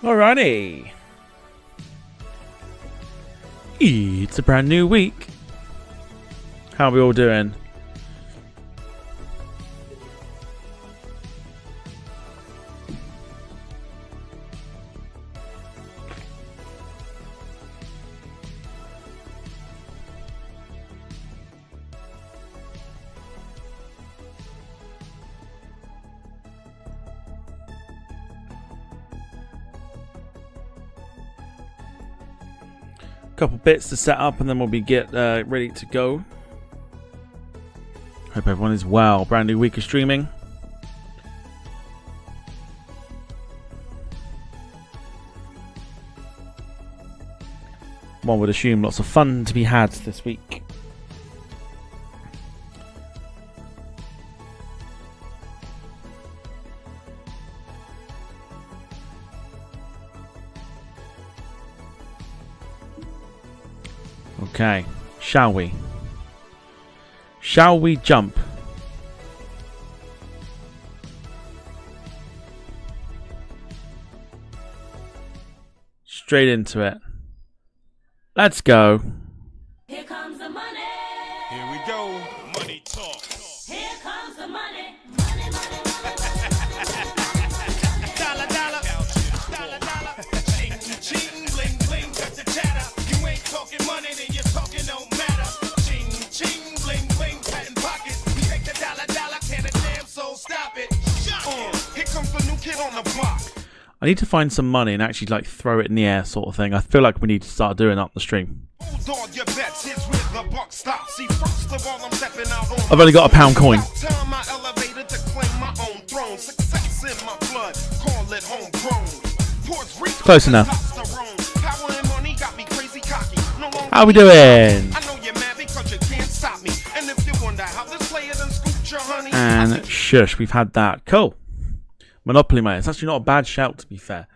Alrighty. It's a brand new week. How are we all doing? Couple bits to set up and then we'll be ready to go. Hope everyone is well. Brand new week of streaming. One would assume lots of fun to be had this week. Okay, shall we? Shall we jump? Straight into it. Let's go. Here comes the money. Here we go. Money talk. Here comes the money. Money, money, money, Dollar, dollar. Dollar, dollar. Ching, ching, bling, bling, cut the chatter. You ain't talking money, then you're talking no matter. Ching, ching, bling, bling, patent pockets. We take the dollar, dollar, can a damn soul stop it. Here comes the new kid on the block. I need to find some money and actually like throw it in the air sort of thing. I feel like we need to start doing up the stream. Hold on your bets, here's where the buck stops. See, first of all, I'm stepping out on I've only got a £1 coin. time I elevated to claim my own throne. Success in my blood, call it homegrown. Close enough. Power and money got me crazy cocky. No longer How we doing? I know you're mad because you can't stop me. And if you wonder how this player done scooped your honey, And shush, we've had that. Cool. Monopoly money. It's actually not a bad shout, to be fair.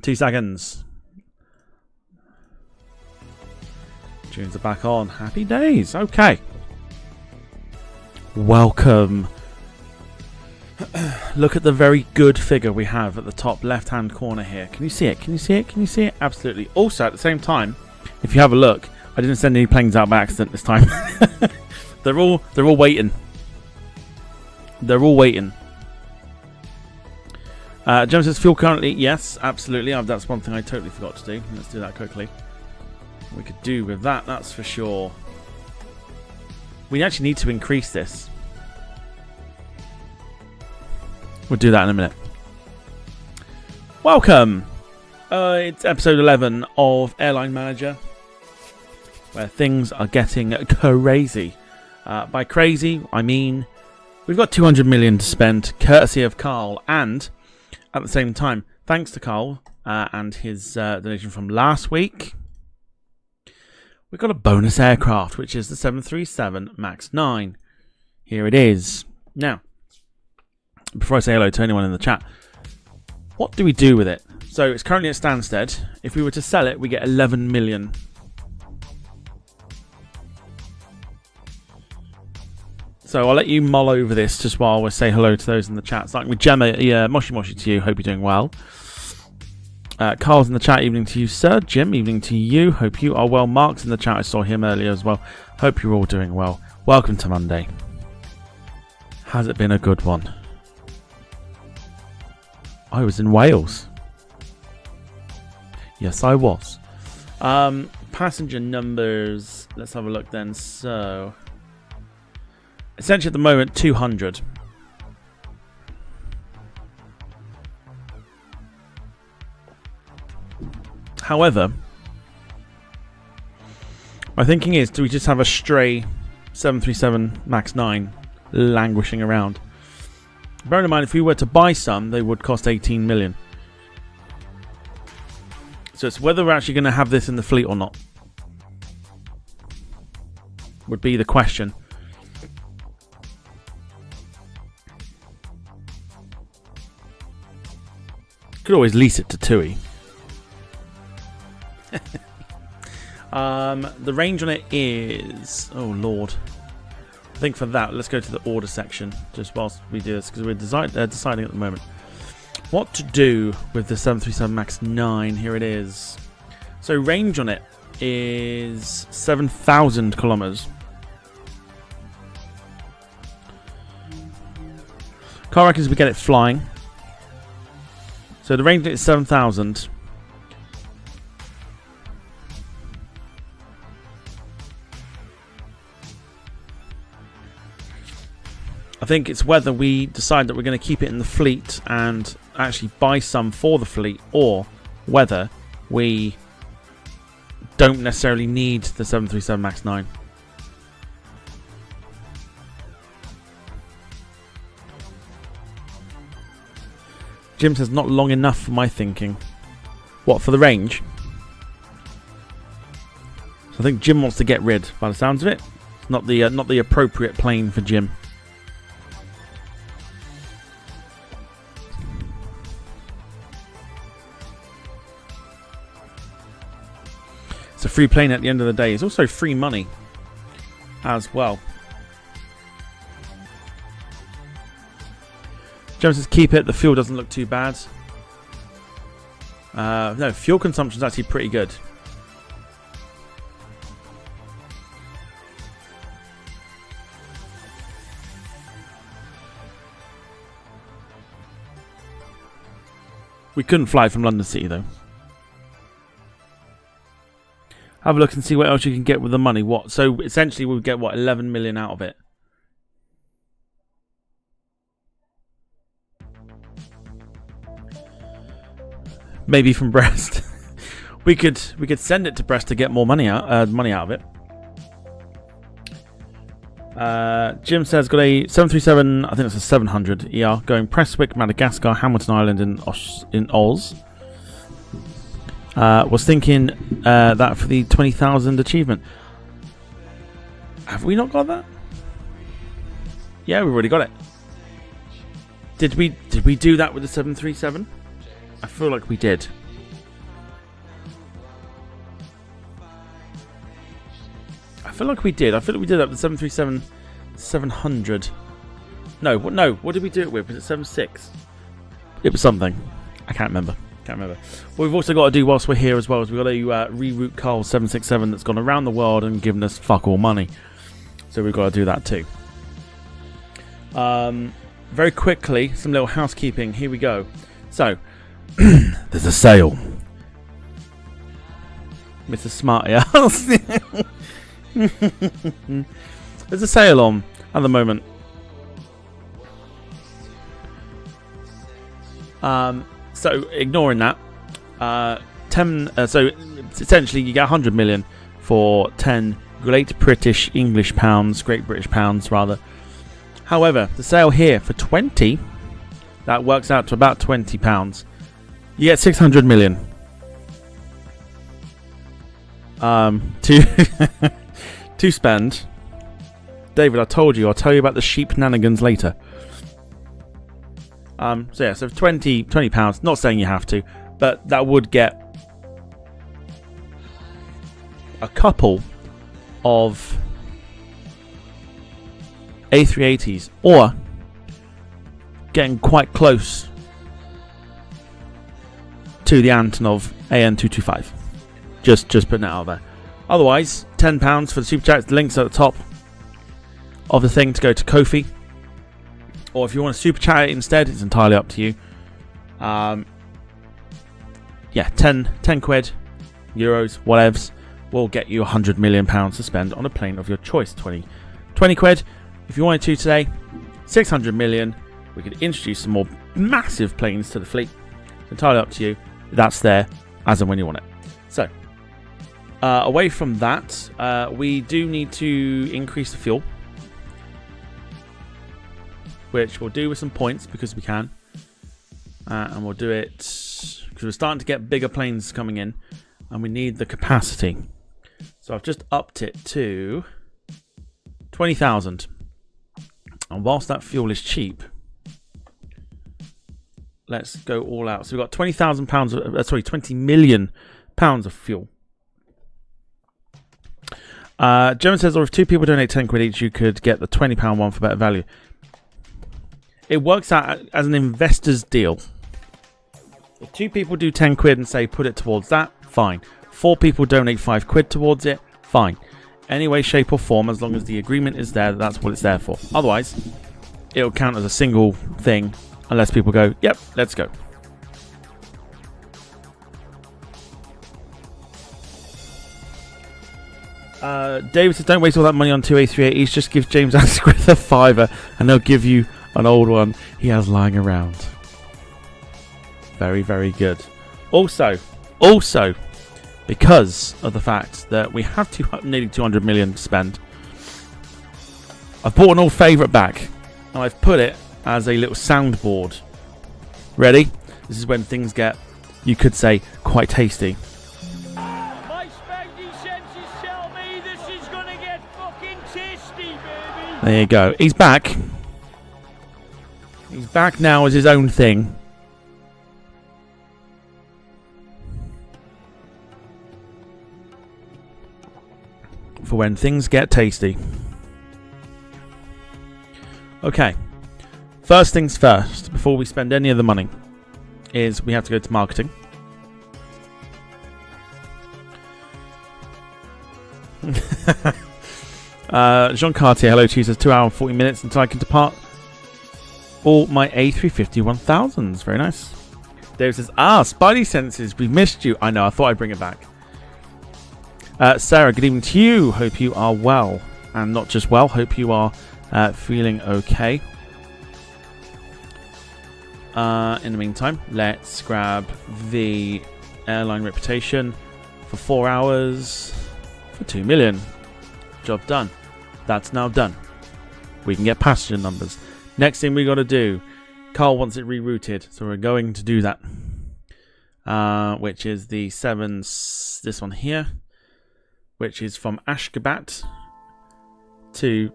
2 seconds. Tunes are back on. Happy days. Okay. Welcome. Look at the very good figure we have at the top left-hand corner here. Can you see it? Can you see it? Can you see it? Absolutely. Also, at the same time, if you have a look, I didn't send any planes out by accident this time. They're all waiting. They're all waiting. James says fuel currently. Yes, absolutely. That's one thing I totally forgot to do. Let's do that quickly. We could do with that, that's for sure. We actually need to increase this. We'll do that in a minute. Welcome. It's episode 11 of Airline Manager, where things are getting crazy. By crazy, I mean we've got 200 million to spend, courtesy of Carl, and at the same time, thanks to Carl and his donation from last week, we've got a bonus aircraft, which is the 737 MAX 9. Here it is. Now, before I say hello to anyone in the chat, what do we do with it? So it's currently at Stansted. If we were to sell it, we get 11 million. So I'll let you mull over this just while we say hello to those in the chat. Starting with Gemma, Moshi Moshi to you. Hope you're doing well. Carl's in the chat. Evening to you, sir. Jim, evening to you. Hope you are well. Mark's in the chat. I saw him earlier as well. Hope you're all doing well. Welcome to Monday. Has it been a good one? I was in Wales. Yes, I was. Passenger numbers. Let's have a look then. So, essentially at the moment, 200. However, my thinking is, do we just have a stray 737 MAX 9 languishing around? Bearing in mind, if we were to buy some, they would cost 18 million. So it's whether we're actually going to have this in the fleet or not would be the question. Could always lease it to TUI. The range on it is... oh, Lord. I think for that, let's go to the order section just whilst we do this, because we're deciding at the moment. What to do with the 737 MAX 9? Here it is. So range on it is 7,000 kilometers. Car reckons we get it flying. So the range on it is 7,000. I think it's whether we decide that we're going to keep it in the fleet and actually buy some for the fleet, or whether we don't necessarily need the 737 MAX 9. Jim says not long enough for my thinking. What, for the range? So I think Jim wants to get rid, by the sounds of it. It's not the appropriate plane for Jim. It's a free plane at the end of the day. It's also free money as well. James says keep it. The fuel doesn't look too bad. No, fuel consumption is actually pretty good. We couldn't fly from London City though. Have a look and see what else you can get with the money. What? So essentially we'll get what, 11 million out of it. Maybe from Brest. we could send it to Brest to get more money out of it. Jim says got a 737, I think it's a 700 ER going Prestwick, Madagascar, Hamilton Island in Oz. Was thinking that for the 20,000 achievement. Have we not got that? Yeah, we've already got it. Did we do that with the 737? I feel like we did. I feel like we did. I feel like we did that with the 737 700. No. What did we do it with? Was it 76? It was something. I can't remember. What we've also got to do whilst we're here as well is we've got to reroute Carl's 767 that's gone around the world and given us fuck all money. So we've got to do that too. Very quickly, some little housekeeping. Here we go. So, there's a sale. Mr. Smarty Ass. There's a sale on at the moment. So ignoring that, so essentially you get 100 million for 10 Great British Pounds. However, the sale here for 20, that works out to about £20. You get 600 million. To spend. David, I told you, I'll tell you about the sheep nanigans later. So yeah, so £20. Not saying you have to, but that would get a couple of A380s, or getting quite close to the Antonov AN225. Just putting it out there. Otherwise, £10 for the super chat. The link's at the top of the thing to go to Ko-fi. Or if you want to super chat it instead, it's entirely up to you. Yeah, 10 quid, euros, whatevs, will get you £100 million to spend on a plane of your choice. 20 quid. If you wanted to today, 600 million. We could introduce some more massive planes to the fleet. It's entirely up to you. That's there as and when you want it. So, away from that, we do need to increase the fuel, which we'll do with some points because we can. And we'll do it because we're starting to get bigger planes coming in and we need the capacity. So I've just upped it to 20,000. And whilst that fuel is cheap, let's go all out. So we've got £20 million of fuel. German says, or if two people donate 10 quid each, you could get the £20 one for better value. It works out as an investor's deal. If 2 people do 10 quid and say put it towards that, fine. 4 people donate 5 quid towards it, fine. Any way, shape or form, as long as the agreement is there, that's what it's there for. Otherwise, it'll count as a single thing unless people go, yep, let's go. David says, don't waste all that money on 2A380s, just give James Asquith a fiver and they'll give you an old one he has lying around. Very, very good. Also, because of the fact that we have nearly 200 million to spend, I've bought an old favourite back and I've put it as a little soundboard. Ready? This is when things get, you could say, quite tasty. My spidey senses tell me this is gonna get fucking tasty, baby. There you go. He's back. He's back now as his own thing. For when things get tasty. Okay. First things first, before we spend any of the money, is we have to go to marketing. Jean Cartier, hello to you, says 2 hours and 40 minutes until I can depart all my A350 1000s. Very nice. Dave says, Spidey senses, we've missed you. I know, I thought I'd bring it back. Sarah, good evening to you. Hope you are well. And not just well, hope you are feeling okay. In the meantime, let's grab the airline reputation for 4 hours for 2 million. Job done. That's now done. We can get passenger numbers. Next thing we got to do, Carl wants it rerouted, so we're going to do that. Which is the 7, this one here, which is from Ashgabat to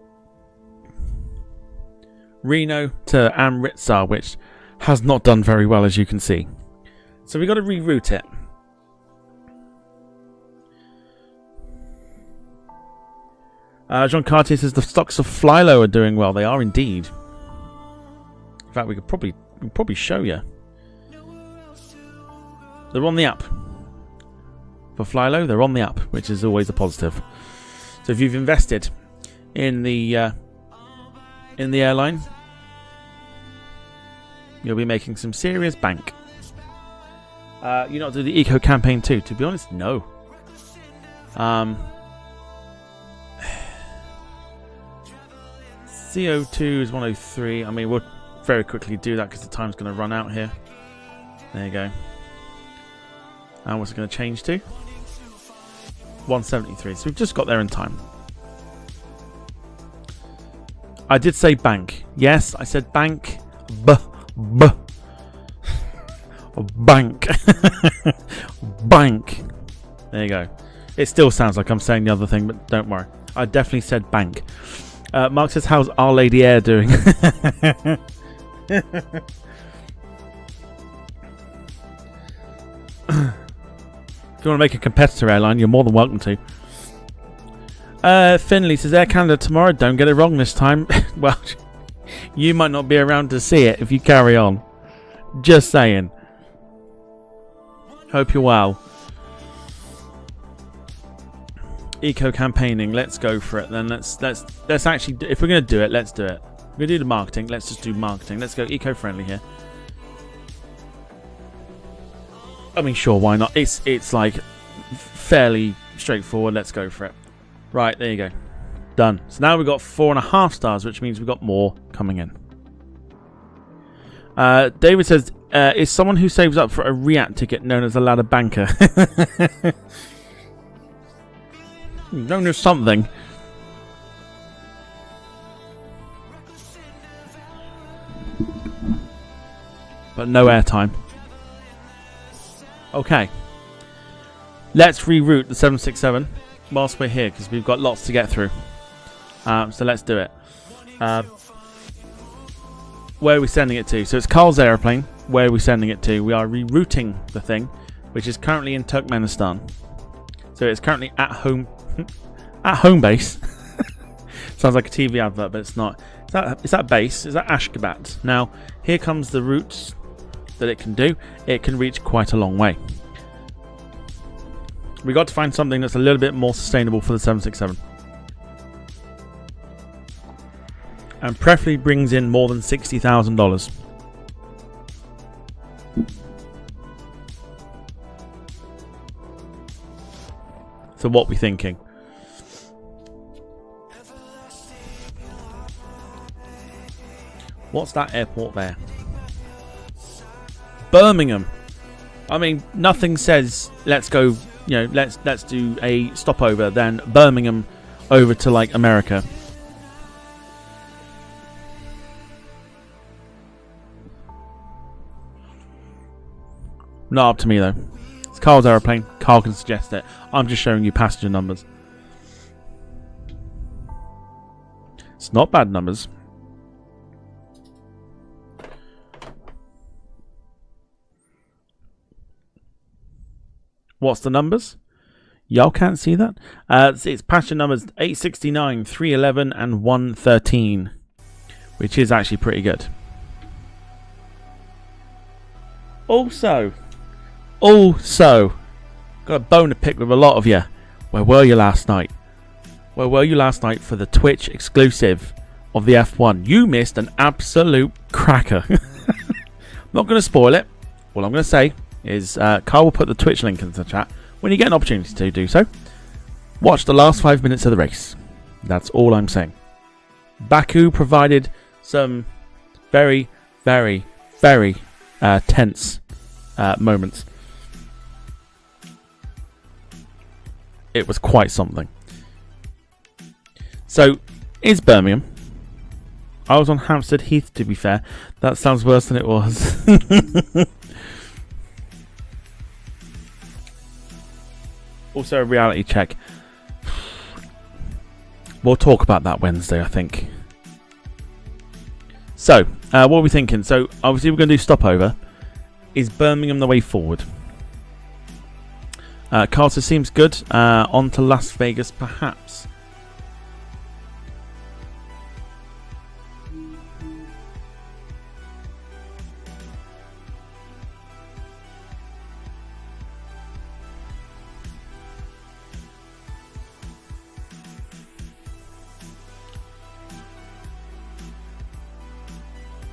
Reno to Amritsar, which has not done very well, as you can see. So we got to reroute it. Jean Cartier says the stocks of FlyLo are doing well. They are indeed. In fact, we could probably show you. They're on the up. For FlyLo, they're on the up, which is always a positive. So if you've invested in the airline, you'll be making some serious bank. You not do the eco campaign too? To be honest, no. CO2 is 103. I mean, we'll very quickly do that because the time's going to run out here. There you go. And what's it going to change to? 173. So we've just got there in time. I did say bank. Yes, I said bank. Bank. Bank. There you go. It still sounds like I'm saying the other thing, but don't worry. I definitely said bank. Mark says, how's Our Lady Air doing? If you want to make a competitor airline, you're more than welcome to. Finley says, Air Canada tomorrow. Don't get it wrong this time. Well, you might not be around to see it if you carry on. Just saying. Hope you're well. Eco campaigning. Let's go for it then. Let's actually, if we're going to do it, let's do it. We're going to do the marketing. Let's just do marketing. Let's go eco-friendly here. I mean, sure, why not? It's like fairly straightforward. Let's go for it. Right, there you go. Done. So now we've got 4.5 stars, which means we've got more coming in. David says, is someone who saves up for a React ticket known as a ladder banker? Known as something. But no airtime. Okay. Let's reroute the 767 whilst we're here, because we've got lots to get through. So let's do it. Where are we sending it to? So it's Carl's aeroplane. Where are we sending it to? We are rerouting the thing, which is currently in Turkmenistan. So it's currently at home base. Sounds like a TV advert, but it's not. Is that base? Is that Ashgabat? Now, here comes the routes that it can do, it can reach quite a long way. We got to find something that's a little bit more sustainable for the 767. And preferably brings in more than $60,000. So what we thinking? What's that airport there? Birmingham. I mean, nothing says let's go, you know, let's do a stopover than Birmingham over to like America. Not up to me though. It's Carl's aeroplane. Carl can suggest it. I'm just showing you passenger numbers. It's not bad numbers. What's the numbers? Y'all can't see that? It's passenger numbers 869, 311 and 113. Which is actually pretty good. Also, got a bone to pick with a lot of you. Where were you last night? Where were you last night for the Twitch exclusive of the F1? You missed an absolute cracker. I'm not going to spoil it. All I'm going to say is Carl will put the Twitch link into the chat when you get an opportunity to do so. Watch the last 5 minutes of the race. That's all I'm saying. Baku provided some very, very, very tense moments. It was quite something. So, is Birmingham? I was on Hampstead Heath, to be fair. That sounds worse than it was. Also, a reality check. We'll talk about that Wednesday, I think. So, what are we thinking? So, obviously, we're going to do stopover. Is Birmingham the way forward? Carter seems good. On to Las Vegas, perhaps.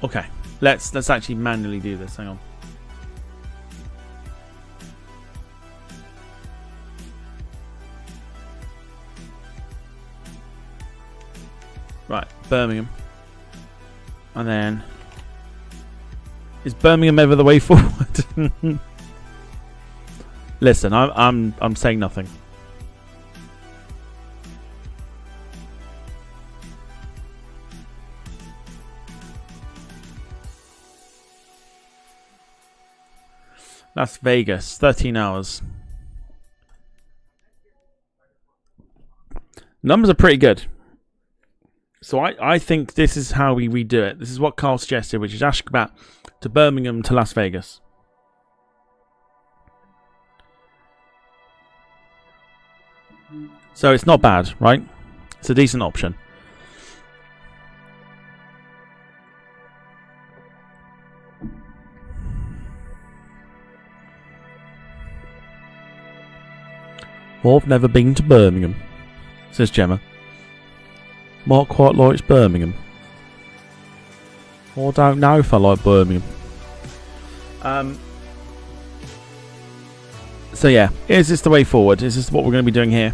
Okay, let's actually manually do this. Hang on. Right, Birmingham, and then is Birmingham ever the way forward? Listen, I'm saying nothing. Las Vegas, 13 hours. Numbers are pretty good. So I think this is how we redo it. This is what Carl suggested, which is Ashgabat to Birmingham to Las Vegas. So it's not bad, right? It's a decent option. Well, I've never been to Birmingham, says Gemma. Might quite like Birmingham. I don't know if I like Birmingham. So yeah, is this the way forward? Is this what we're going to be doing here?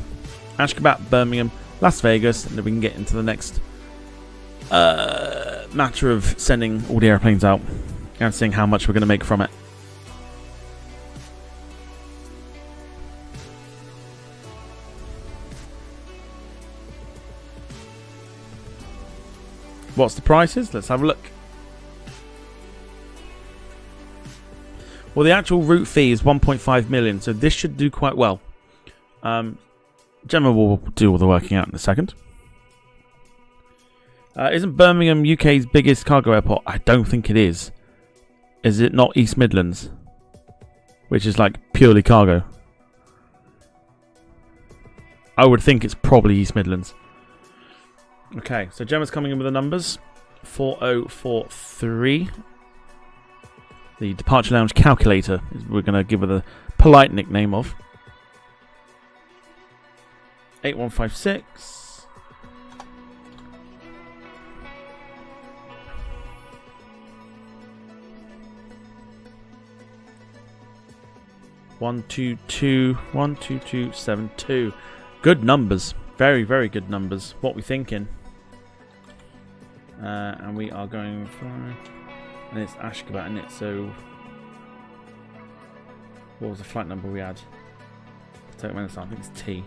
Ashgabat, Birmingham, Las Vegas, and then we can get into the next matter of sending all the airplanes out and seeing how much we're going to make from it. What's the prices? Let's have a look. Well, the actual route fee is 1.5 million, so this should do quite well. Gemma will do all the working out in a second. Isn't Birmingham UK's biggest cargo airport? I don't think it is. Is it not East Midlands? Which is like purely cargo. I would think it's probably East Midlands. Okay, so Gemma's coming in with the numbers. 4043. The departure lounge calculator is we're going to give it a polite nickname of. 8156. One two two 12272. Good numbers, very very good numbers. What we thinking? And we are going for, and it's Ashgabat, isn't it? So, what was the flight number we had? I don't remember. I think it's T.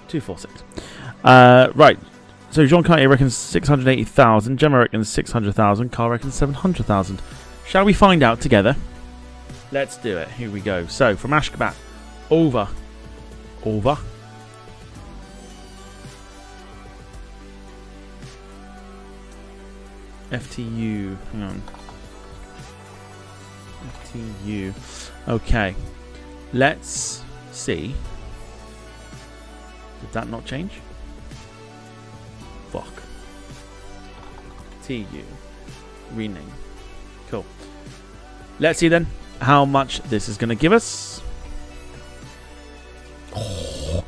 246. Right. So Jean Cartier reckons 680,000. Gemma reckons 600,000. Carl reckons 700,000. Shall we find out together? Let's do it. Here we go. So from Ashgabat over. FTU. Hang on. FTU. Okay. Let's see. Did that not change? Fuck. TU. Rename. Cool. Let's see then how much this is going to give us. Oh,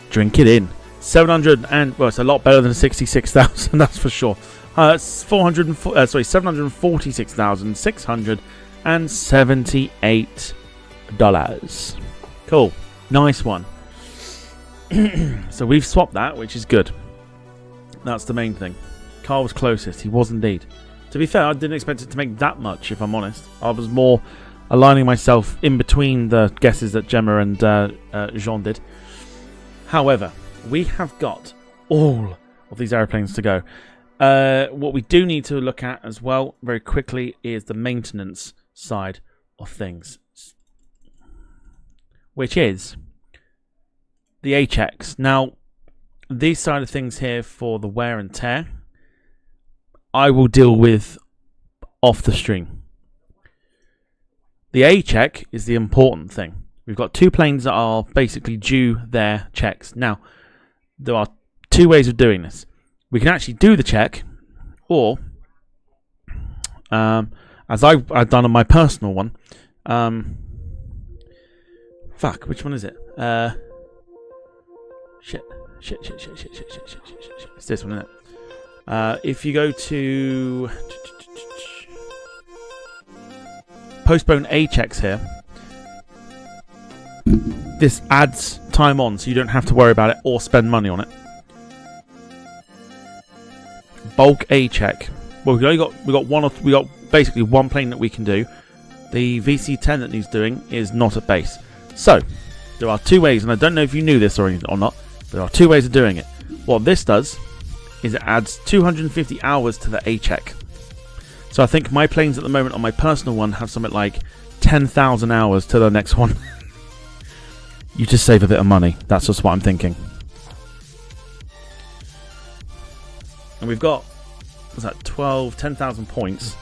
drink it in. 700 and well, it's a lot better than 66,000. That's for sure. It's 746,678 dollars. Cool. Nice one. So we've swapped that, which is good. That's the main thing. Carl was closest. He was indeed. To be fair, I didn't expect it to make that much, if I'm honest. I was more aligning myself in between the guesses that Gemma and Jean did. However, we have got all of these airplanes to go. What we do need to look at as well, very quickly, is the maintenance side of things. Which is the A-checks. Now, these side of things here for the wear and tear, I will deal with off the stream. The A-check is the important thing. We've got two planes that are basically due their checks. Now, there are two ways of doing this. We can actually do the check, or, as I've done on my personal one, fuck, which one is it? Shit. It's this one, isn't it? If you go to postpone A checks here, this adds time on, so you don't have to worry about it or spend money on it. Bulk A check. Well, we got basically one plane that we can do. The VC10 that needs doing is not at base. So there are two ways, and I don't know if you knew this or not. There are two ways of doing it. What this does is it adds 250 hours to the A check. So I think my planes at the moment on my personal one have something like 10,000 hours to the next one. You just save a bit of money. That's just what I'm thinking. And we've got, what's that, 10,000 points.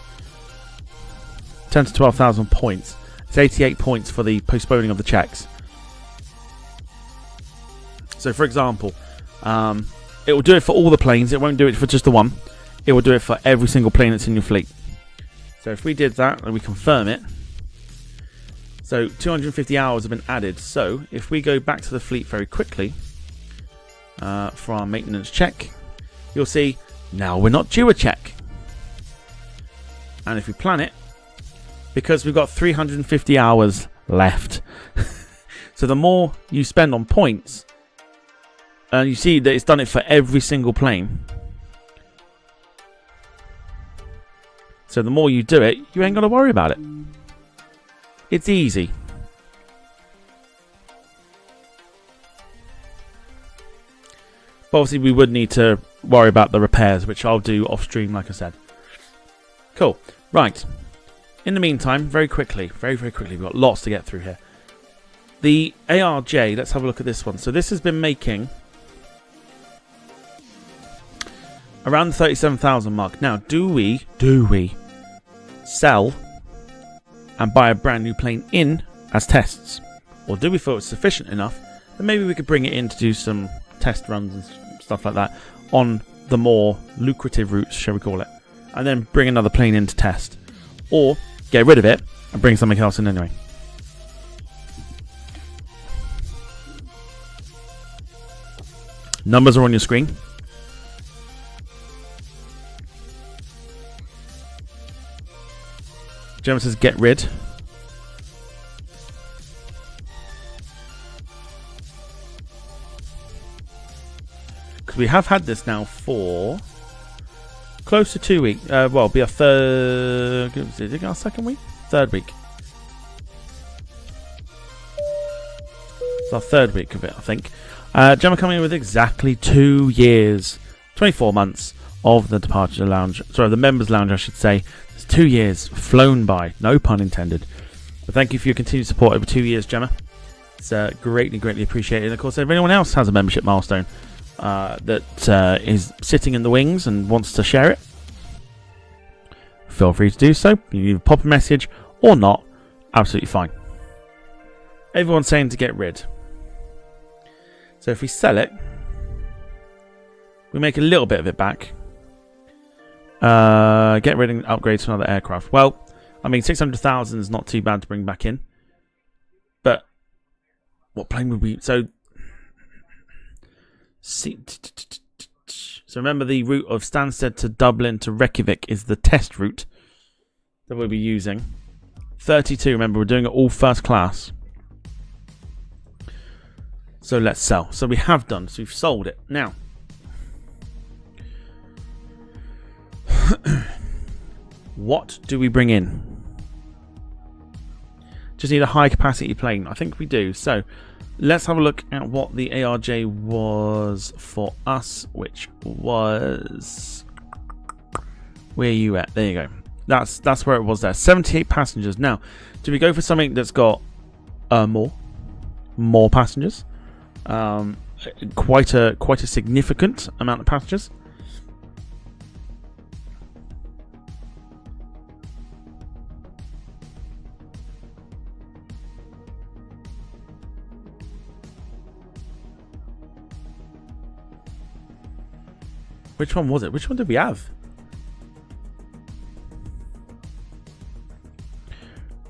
10 to 12,000 points. It's 88 points for the postponing of the checks. So for example, it will do it for all the planes. It won't do it for just the one. It will do it for every single plane that's in your fleet. So if we did that and we confirm it, so 250 hours have been added. So if we go back to the fleet very quickly for our maintenance check, you'll see now we're not due a check. And if we plan it, because we've got 350 hours left. So the more you spend on points, and you see that it's done it for every single plane. So the more you do it, you ain't got to worry about it. It's easy. But obviously we would need to worry about the repairs, which I'll do off stream, like I said. Cool. Right. In the meantime, very quickly, we've got lots to get through here. The ARJ, let's have a look at this one. So this has been making around the 37,000 mark. Now, do we sell and buy a brand new plane in as tests? Or do we feel it's sufficient enough that maybe we could bring it in to do some test runs and stuff like that on the more lucrative routes, shall we call it? and then bring another plane in to test, or get rid of it and bring something else in anyway. Numbers are on your screen. Gemma says get rid. Because we have had this now for close to 2 weeks. Well, it'll be our third. Is it our second week? Third week. It's our third week of it, I think. Gemma coming in with exactly 2 years, 24 months of the Departure Lounge. Sorry, the Members Lounge, I should say. It's 2 years flown by, no pun intended. But thank you for your continued support over 2 years, Gemma. It's greatly, greatly appreciated. And of course, if anyone else has a membership milestone that is sitting in the wings and wants to share it, feel free to do so. You can either pop a message or not. Absolutely fine. Everyone's saying to get rid. So if we sell it, we make a little bit of it back. Get rid and upgrade to another aircraft. Well, I mean, 600,000 is not too bad to bring back in. But what plane would we... So remember, the route of Stansted to Dublin to Reykjavik is the test route that we'll be using. 32, remember, we're doing it all first class. So let's sell. So we have done. So we've sold it. Now, what do we bring in? Just need a high capacity plane. I think we do. So let's have a look at what the ARJ was for us, which was... Where are you at? There you go. That's where it was there. 78 passengers. Now, do we go for something that's got more passengers? Quite a significant amount of passengers. Which one was it? Which one did we have?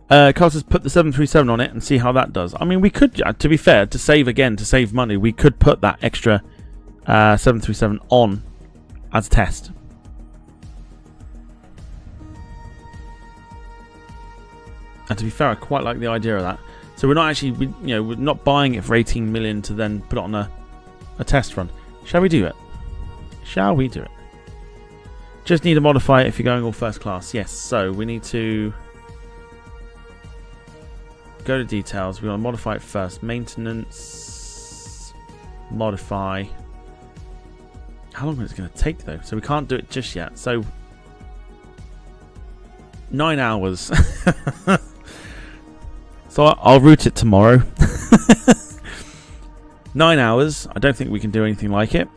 Carl says put the 737 on it and see how that does. I mean, we could, to be fair, to save money, we could put that extra 737 on as a test. And to be fair, I quite like the idea of that. So we're not actually, we're not buying it for 18 million to then put it on a test run. Shall we do it? Shall we do it? Just need to modify it if you're going all first class. Yes, so we need to go to details. We want to modify it first. Maintenance. Modify. How long is it going to take though? So we can't do it just yet. So 9 hours. So I'll route it tomorrow. 9 hours. I don't think we can do anything like it.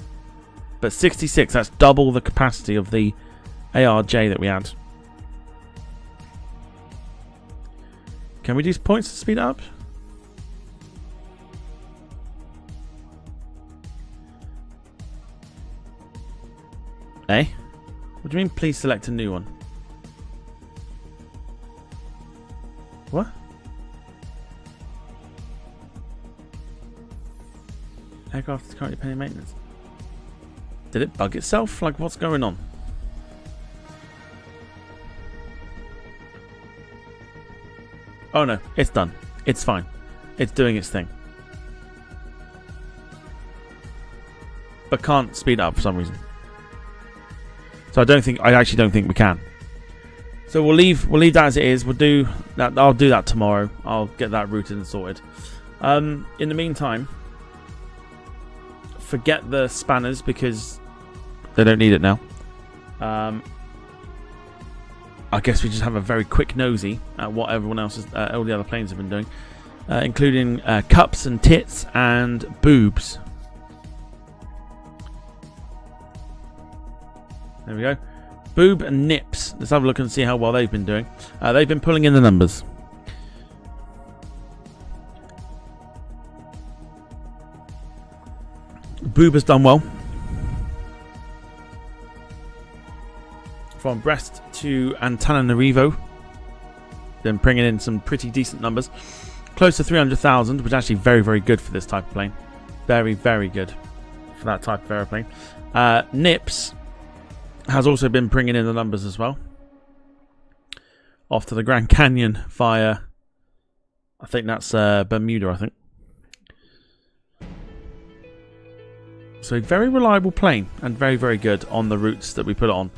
But 66, that's double the capacity of the ARJ that we had. Can we do points to speed it up? Eh? What do you mean, please select a new one? What? Aircraft is currently pending maintenance. Did it bug itself? Like, what's going on? Oh no, it's done. It's fine. It's doing its thing. But can't speed it up for some reason. So I actually don't think we can. So we'll leave that as it is. We'll do that. I'll do that tomorrow. I'll get that routed and sorted. In the meantime, forget the spanners because they don't need it now. I guess we just have a very quick nosy at what everyone else is, all the other planes have been doing, including cups and tits and boobs. There we go. Boob and nips. Let's have a look and see how well they've been doing. They've been pulling in the numbers. Boob has done well. from Brest to Antananarivo. Been bringing in some pretty decent numbers. Close to 300,000, which is actually very, very good for this type of plane. Very, very good for that type of aeroplane. Nips has also been bringing in the numbers as well. Off to the Grand Canyon via, I think that's Bermuda, I think. So a very reliable plane and very, very good on the routes that we put it on.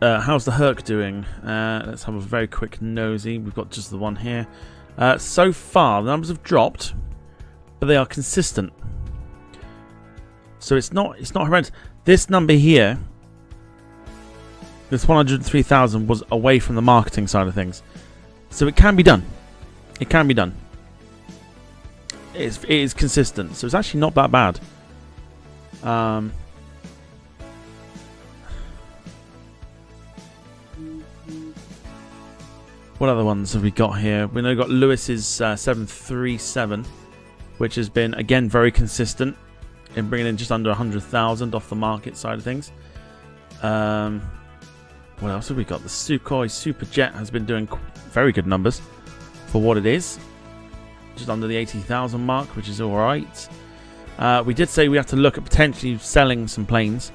How's the Herc doing? Let's have a very quick nosy. We've got just the one here. So far, the numbers have dropped, but they are consistent. So it's not horrendous. This number here, this 103,000, was away from the marketing side of things. So it can be done. It can be done. It is consistent, so it's actually not that bad. What other ones have we got here? We know we've got Lewis's 737, which has been, again, very consistent in bringing in just under 100,000 off the market side of things. What else have we got? The Sukhoi Superjet has been doing very good numbers for what it is. Just under the 80,000 mark, which is alright. We did say we have to look at potentially selling some planes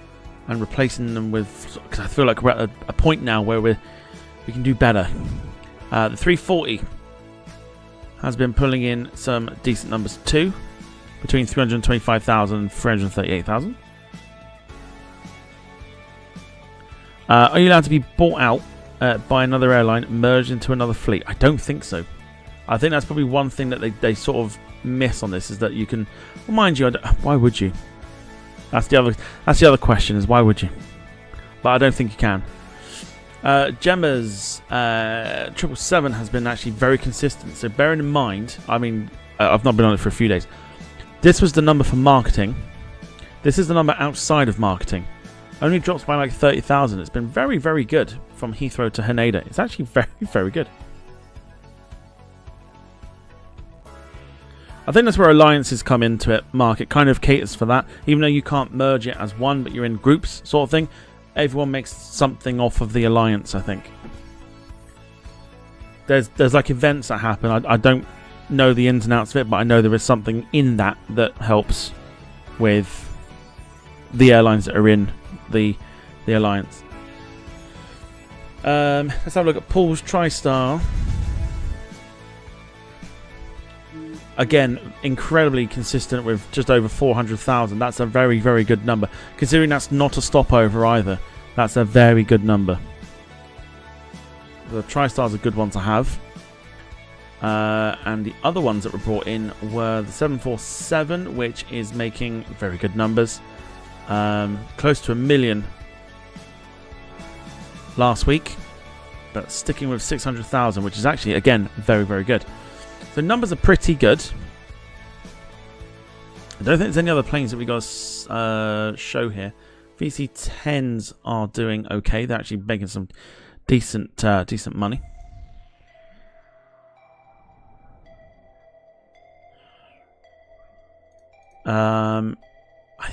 and replacing them with... Because I feel like we're at a point now where we can do better. The 340 has been pulling in some decent numbers too, between 325,000 and 338,000. Are you allowed to be bought out by another airline, merged into another fleet? I don't think so. I think that's probably one thing that they sort of miss on this, is that you can. Well, mind you, why would you? That's the other question, is why would you? But I don't think you can. Gemma's 777 has been actually very consistent. So bearing in mind, I mean, I've not been on it for a few days. This was the number for marketing. This is the number outside of marketing. Only drops by like 30,000. It's been very, very good from Heathrow to Haneda. It's actually very, very good. I think that's where alliances come into it. Market kind of caters for that. Even though you can't merge it as one, but you're in groups sort of thing. Everyone makes something off of the alliance, I think. There's like events that happen. I don't know the ins and outs of it, but I know there is something in that helps with the airlines that are in the alliance. Let's have a look at Paul's TriStar. Again, incredibly consistent with just over 400,000. That's a very, very good number. Considering that's not a stopover either. That's a very good number. The TriStar's a good one to have. And the other ones that were brought in were the 747, which is making very good numbers. Close to 1 million last week. But sticking with 600,000, which is actually, again, very, very good. The numbers are pretty good. I don't think there's any other planes that we got to show here. VC10s are doing okay. They're actually making some decent money. I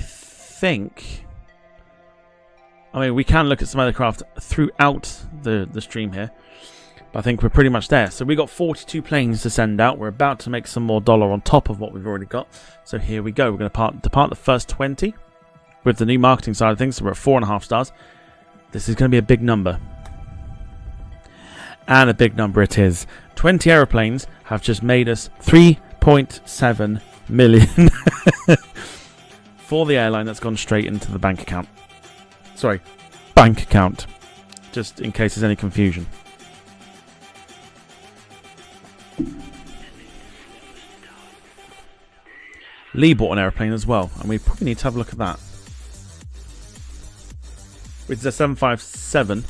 think... I mean, we can look at some other craft throughout the stream here. I think we're pretty much there. So we got 42 planes to send out. We're about to make some more dollar on top of what we've already got. So here we go. We're going to depart the first 20 with the new marketing side of things. So we're at 4.5 stars. This is going to be a big number. And a big number it is. 20 aeroplanes have just made us 3.7 million for the airline that's gone straight into the bank account. Sorry, bank account. Just in case there's any confusion. Lee bought an aeroplane as well, and we probably need to have a look at that. Which is a 757,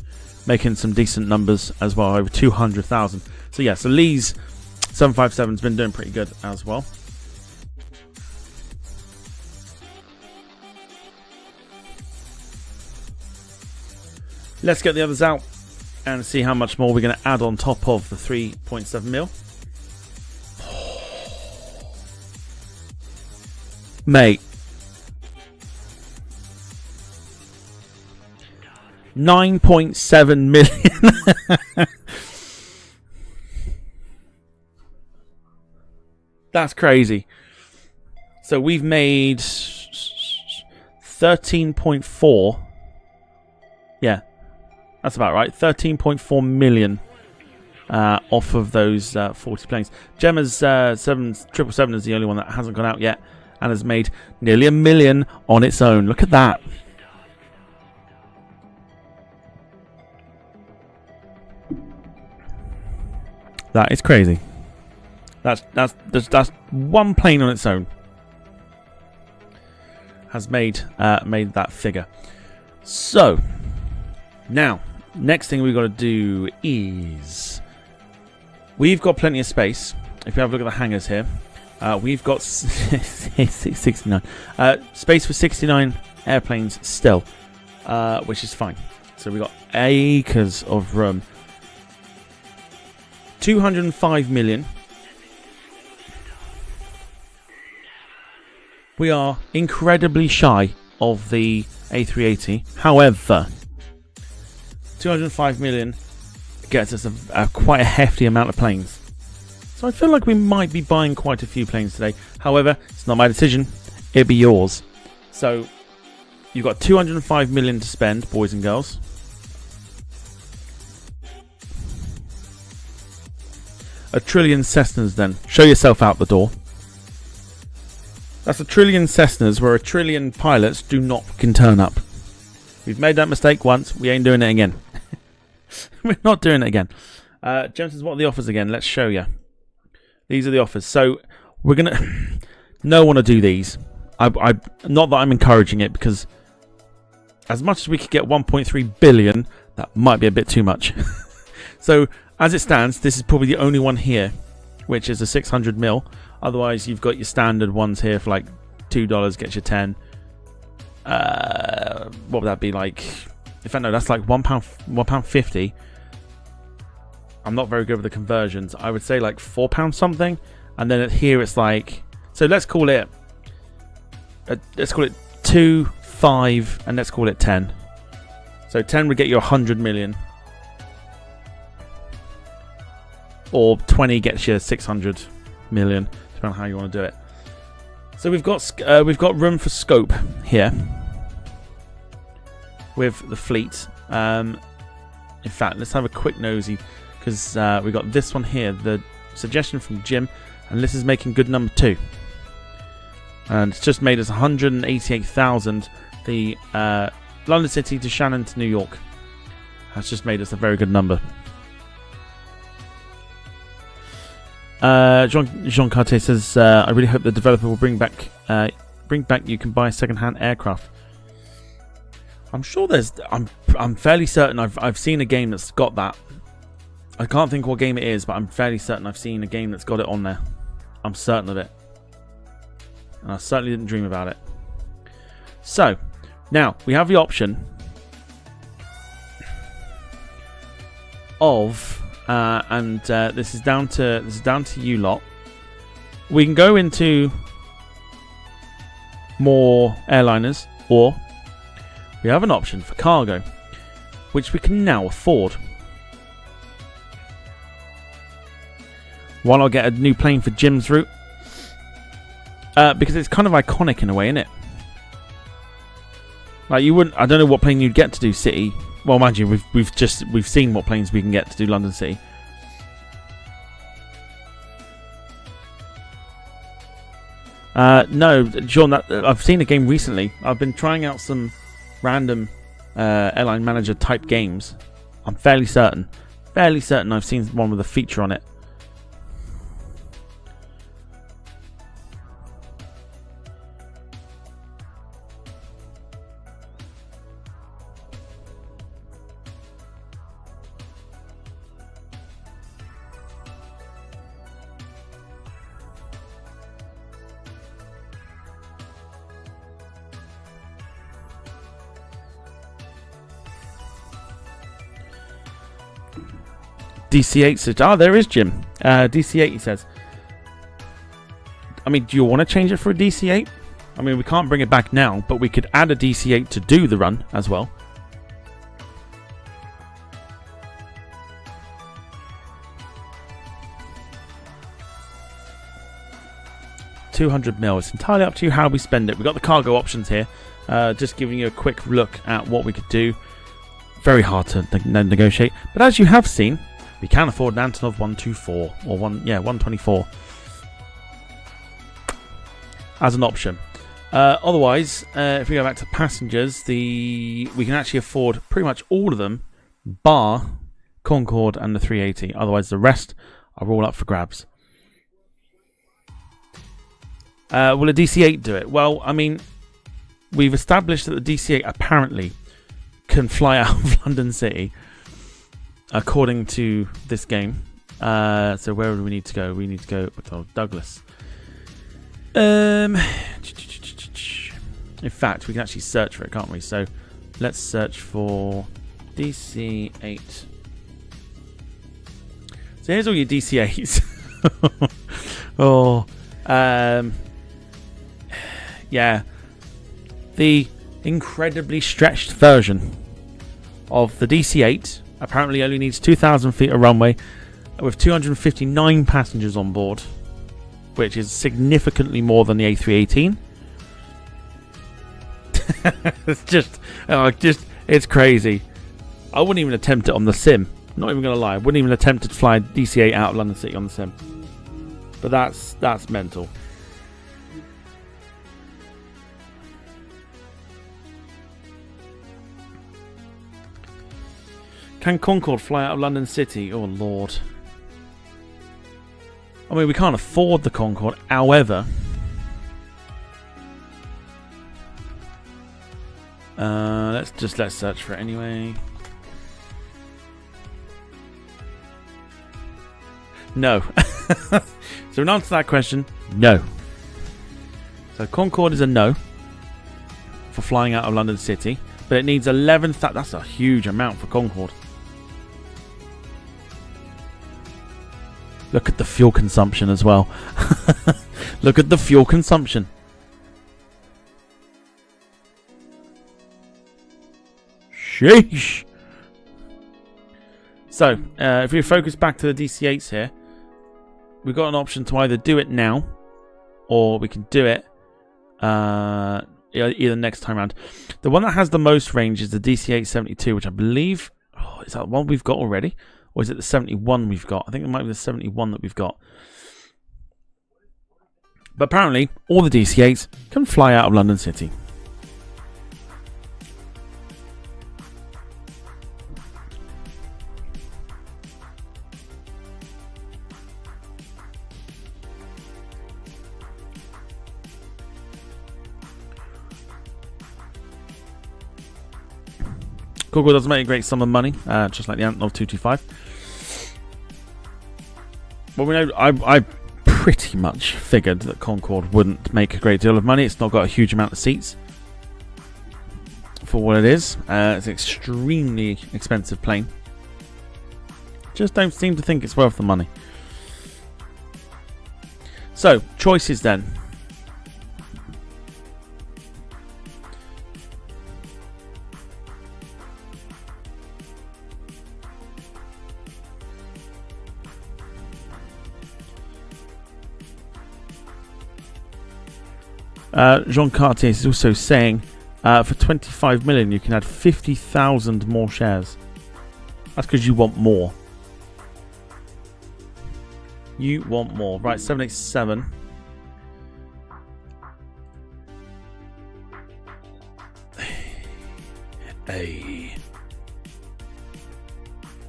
making some decent numbers as well, over 200,000. So yeah, so Lee's 757's been doing pretty good as well. Let's get the others out and see how much more we're going to add on top of the 3.7 mil. Mate. 9.7 million. That's crazy. So we've made 13.4. Yeah, that's about right. 13.4 million off of those 40 planes. Gemma's 777 is the only one that hasn't gone out yet and has made nearly $1 million on its own. Look at that. That is crazy. That's one plane on its own has made that figure. So now, next thing we've got to do is we've got plenty of space. If you have a look at the hangars here, we've got 69 space for 69 airplanes still, which is fine. So we've got acres of room. 205 million. We are incredibly shy of the A380. However, 205 million gets us quite a hefty amount of planes. So I feel like we might be buying quite a few planes today. However, it's not my decision. It'll be yours. So you've got 205 million to spend, boys and girls. A trillion Cessnas then. Show yourself out the door. That's a trillion Cessnas where a trillion pilots do not fucking turn up. We've made that mistake once. We ain't doing it again. We're not doing it again. James says, what are the offers again? Let's show you. These are the offers. So we're going to... No one to do these. I not that I'm encouraging it, because as much as we could get 1.3 billion, that might be a bit too much. So as it stands, this is probably the only one here, which is a 600 mil. Otherwise, you've got your standard ones here for like $2 gets you 10. What would that be like? In fact, no, that's like £1.50. I'm not very good with the conversions. I would say like £4 something, and then here it's like, so let's call it 2, 5, and let's call it 10. So 10 would get you 100 million. Or 20 gets you 600 million, depending on how you want to do it. So we've got room for scope here with the fleet. In fact, let's have a quick nosy, because we've got this one here, the suggestion from Jim, and this is making good number 2. And it's just made us 188,000. The London City to Shannon to New York has just made us a very good number. Jean Cartier says, I really hope the developer will bring back you can buy second-hand aircraft. I'm sure I'm fairly certain I've seen a game that's got that. I can't think what game it is, but I'm fairly certain I've seen a game that's got it on there. I'm certain of it. And I certainly didn't dream about it. So, now we have the option of this is down to you lot. We can go into more airliners, or we have an option for cargo, which we can now afford. Why not get a new plane for Jim's route? Because it's kind of iconic in a way, isn't it? Like, you wouldn't. I don't know what plane you'd get to do City. Well, mind you, we've seen what planes we can get to do London City. No, John. I've seen a game recently. I've been trying out some random Airline Manager type games. I'm fairly certain I've seen one with a feature on it. DC8 says, there is Jim. DC8, he says. I mean, do you want to change it for a DC8? I mean, we can't bring it back now, but we could add a DC8 to do the run as well. 200 mil. It's entirely up to you how we spend it. We've got the cargo options here. Just giving you a quick look at what we could do. Very hard to negotiate. But as you have seen, we can afford an Antonov 124 or 124 as an option. Otherwise, if we go back to passengers, we can actually afford pretty much all of them, bar Concorde and the 380. Otherwise, the rest are all up for grabs. Will a DC-8 do it? Well, I mean, we've established that the DC-8 apparently can fly out of London City, according to this game. So where do we need to go? We need to go to Douglas. In fact, we can actually search for it, can't we? So let's search for DC-8. So here's all your DC-8s. Yeah. The incredibly stretched version of the DC-8 apparently only needs 2,000 feet of runway with 259 passengers on board, which is significantly more than the A318. It's crazy. I wouldn't even attempt it on the sim. I'm not even going to lie. I wouldn't even attempt to fly DC-8 out of London City on the sim. But that's mental. Can Concorde fly out of London City? Oh, Lord. I mean, we can't afford the Concorde. However, let's search for it anyway. No. So in answer to that question, no. So Concorde is a no for flying out of London City, but it needs 11,000. That's a huge amount for Concorde. Look at the fuel consumption as well. Look at the fuel consumption. Sheesh. So, if we focus back to the DC-8s here, we've got an option to either do it now, or we can do it either next time around. The one that has the most range is the DC-8 72, which I believe... Oh, is that the one we've got already? Or is it the 71 we've got? I think it might be the 71 that we've got. But apparently, all the DC-8s can fly out of London City. Concorde does make a great sum of money, just like the Antonov 225. Well, we know I pretty much figured that Concorde wouldn't make a great deal of money. It's not got a huge amount of seats for what it is. It's an extremely expensive plane. Just don't seem to think it's worth the money. So, choices then. Jean Cartier is also saying for 25 million you can add 50,000 more shares. That's because you want more. You want more. Right, 787. Hey.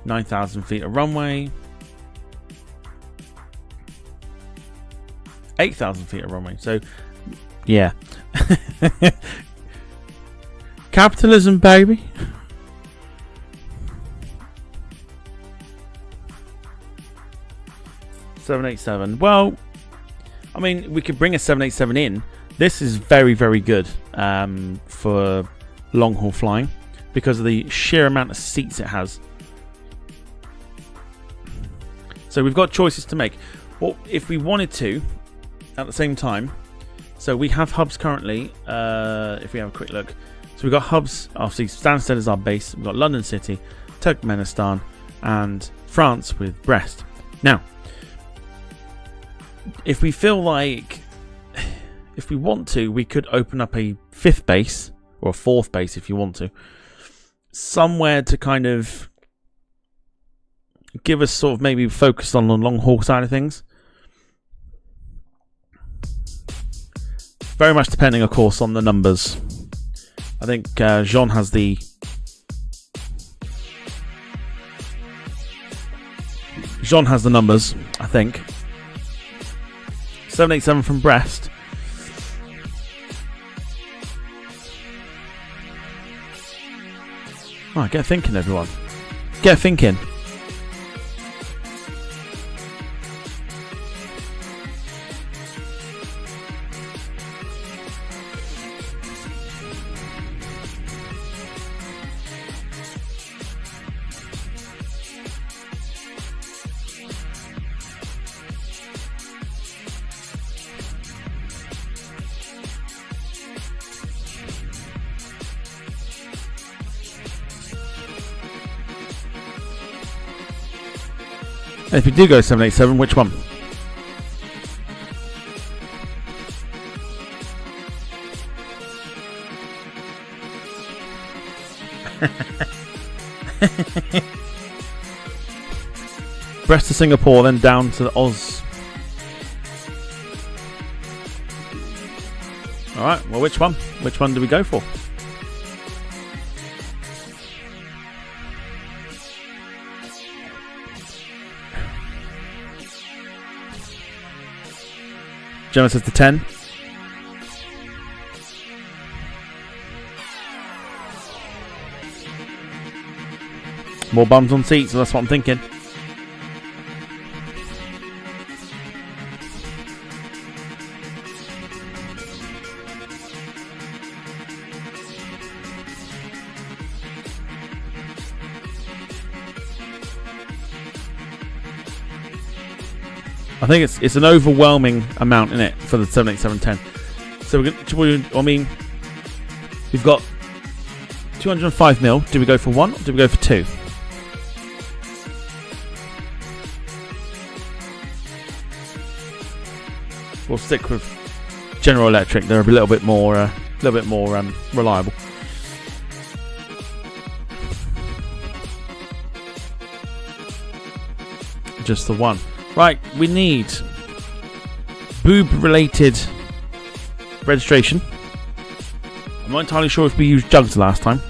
9,000 feet of runway. 8,000 feet of runway. So, yeah. Capitalism, baby. $787. Well, I mean, we could bring a 787 in. This is very, very good for long haul flying because of the sheer amount of seats it has. So we've got choices to make. Well, if we wanted to, at the same time, so we have hubs currently. If we have a quick look, so we've got hubs. Obviously, Stansted is our base. We've got London City, Turkmenistan, and France with Brest. Now, if we feel like if we want to, we could open up a 5th base, or a 4th base if you want to, somewhere to kind of give us sort of maybe focused on the long haul side of things. Very much depending, of course, on the numbers. I think Jean has the... Jean has the numbers, I think. 787 from Brest. Oh, get thinking, everyone. Get thinking. If we do go 787, which one? Brest to Singapore, then down to Oz. Alright, well, which one? Which one do we go for? Gemma says the 10. More bums on seats, so that's what I'm thinking. I think it's an overwhelming amount in it for the 787-10. So we've got 205 mil. Do we go for 1 or do we go for 2? We'll stick with General Electric. They're a little bit more reliable. Just the 1. Right, we need boob-related registration. I'm not entirely sure if we used jugs last time,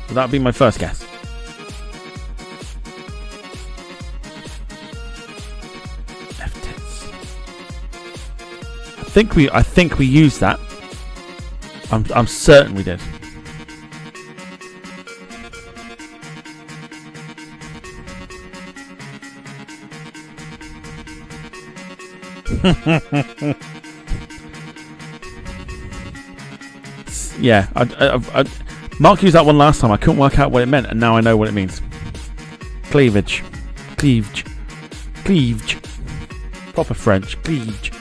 but that would be my first guess. F-tits. I think we used that. I'm certain we did. Yeah, Mark used that one last time. I couldn't work out what it meant, and now I know what it means. Cleavage. Proper French. Cleavage.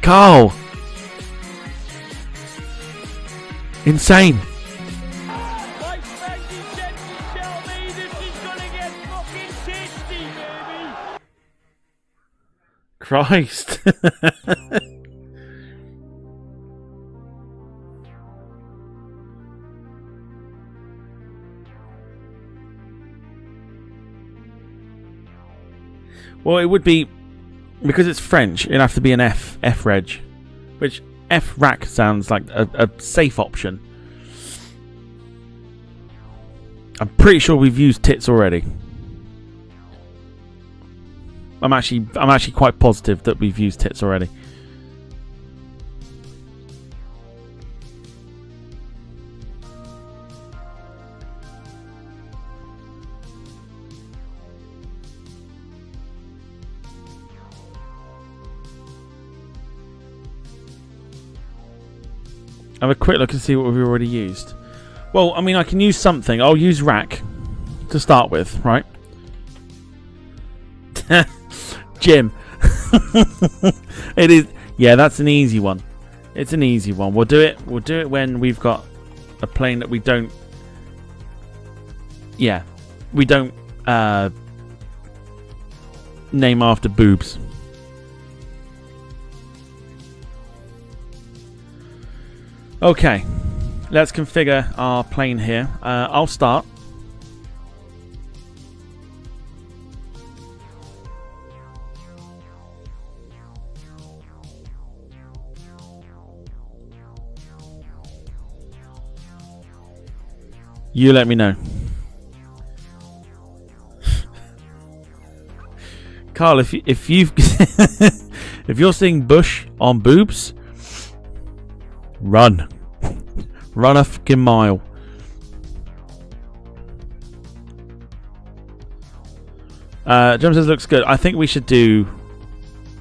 Carl. Insane. Christ. Well, it would be, because it's French, it'd have to be an F reg, which F rack sounds like a safe option. I'm pretty sure we've used tits already. I'm actually quite positive that we've used tits already. Have a quick look and see what we've already used. Well, I mean, I can use something. I'll use rack to start with, right? Jim. It is. Yeah, that's an easy one. It's an easy one. We'll do it when we've got a plane that we don't yeah, we don't name after boobs. Okay, let's configure our plane here. I'll start. You let me know. Carl, if you've if you're seeing bush on boobs, run. Run a fucking mile. Jim says looks good. I think we should do.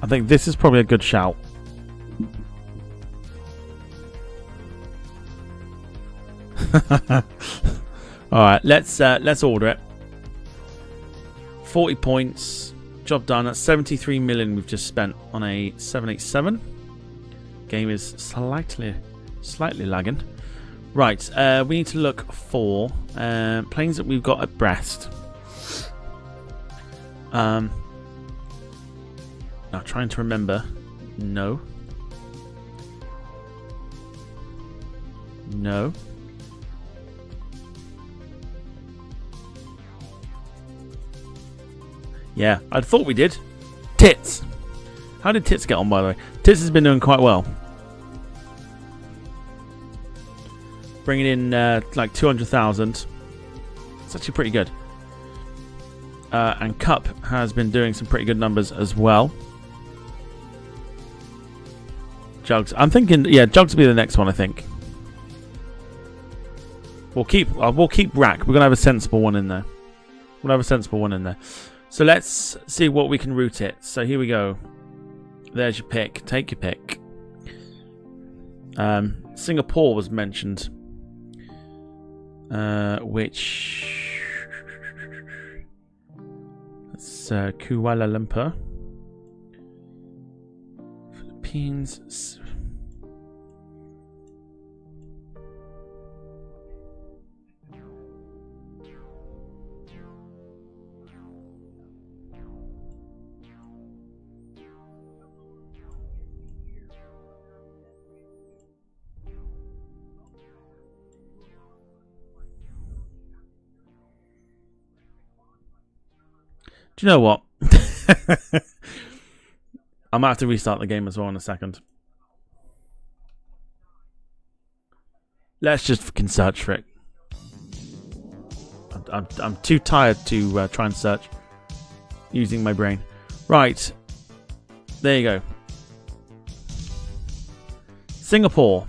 I think this is probably a good shout. All right, let's order it. 40 points, job done. That's 73 million we've just spent on a 787. Game is slightly lagging. Right, we need to look for planes that we've got at Brest. Now trying to remember. No. Yeah, I thought we did. Tits. How did Tits get on, by the way? Tits has been doing quite well. Bringing in like 200,000. It's actually pretty good. And Cup has been doing some pretty good numbers as well. Jugs. I'm thinking, yeah, Jugs will be the next one, I think. We'll keep Rack. We're gonna have a sensible one in there. So let's see what we can route it. So here we go. There's your pick. Take your pick. Singapore was mentioned. Which... That's Kuala Lumpur. Philippines... Do you know what? I might have to restart the game as well in a second. Let's just fucking search for it. I'm too tired to try and search using my brain. Right. There you go. Singapore.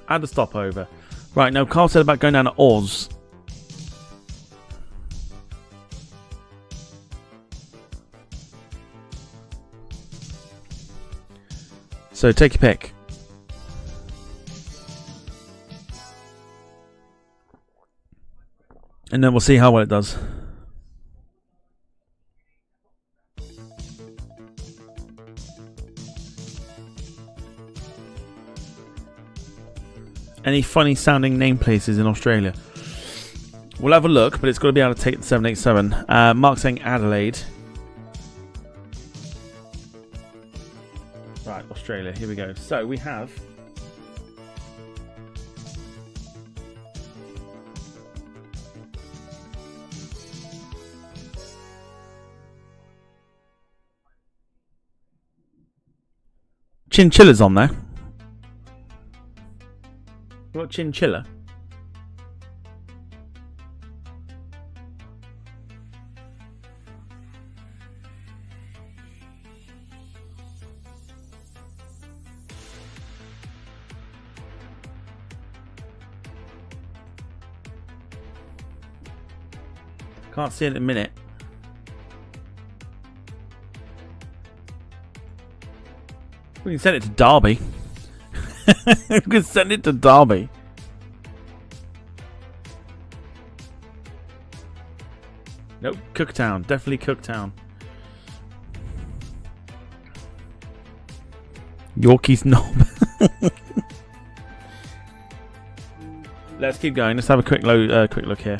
Add a stopover. Right, now Carl said about going down to Oz. So take your pick. And then we'll see how well it does. Any funny sounding name places in Australia? We'll have a look, but it's got to be able to take the 787. Mark saying Adelaide. Right, Australia, here we go. So we have chinchillas on there. What chinchilla? Can't see it in a minute. We can send it to Derby. We can send it to Derby. Nope, Cooktown. Definitely Cooktown. Yorkie's knob. Let's keep going. Let's have a quick look here.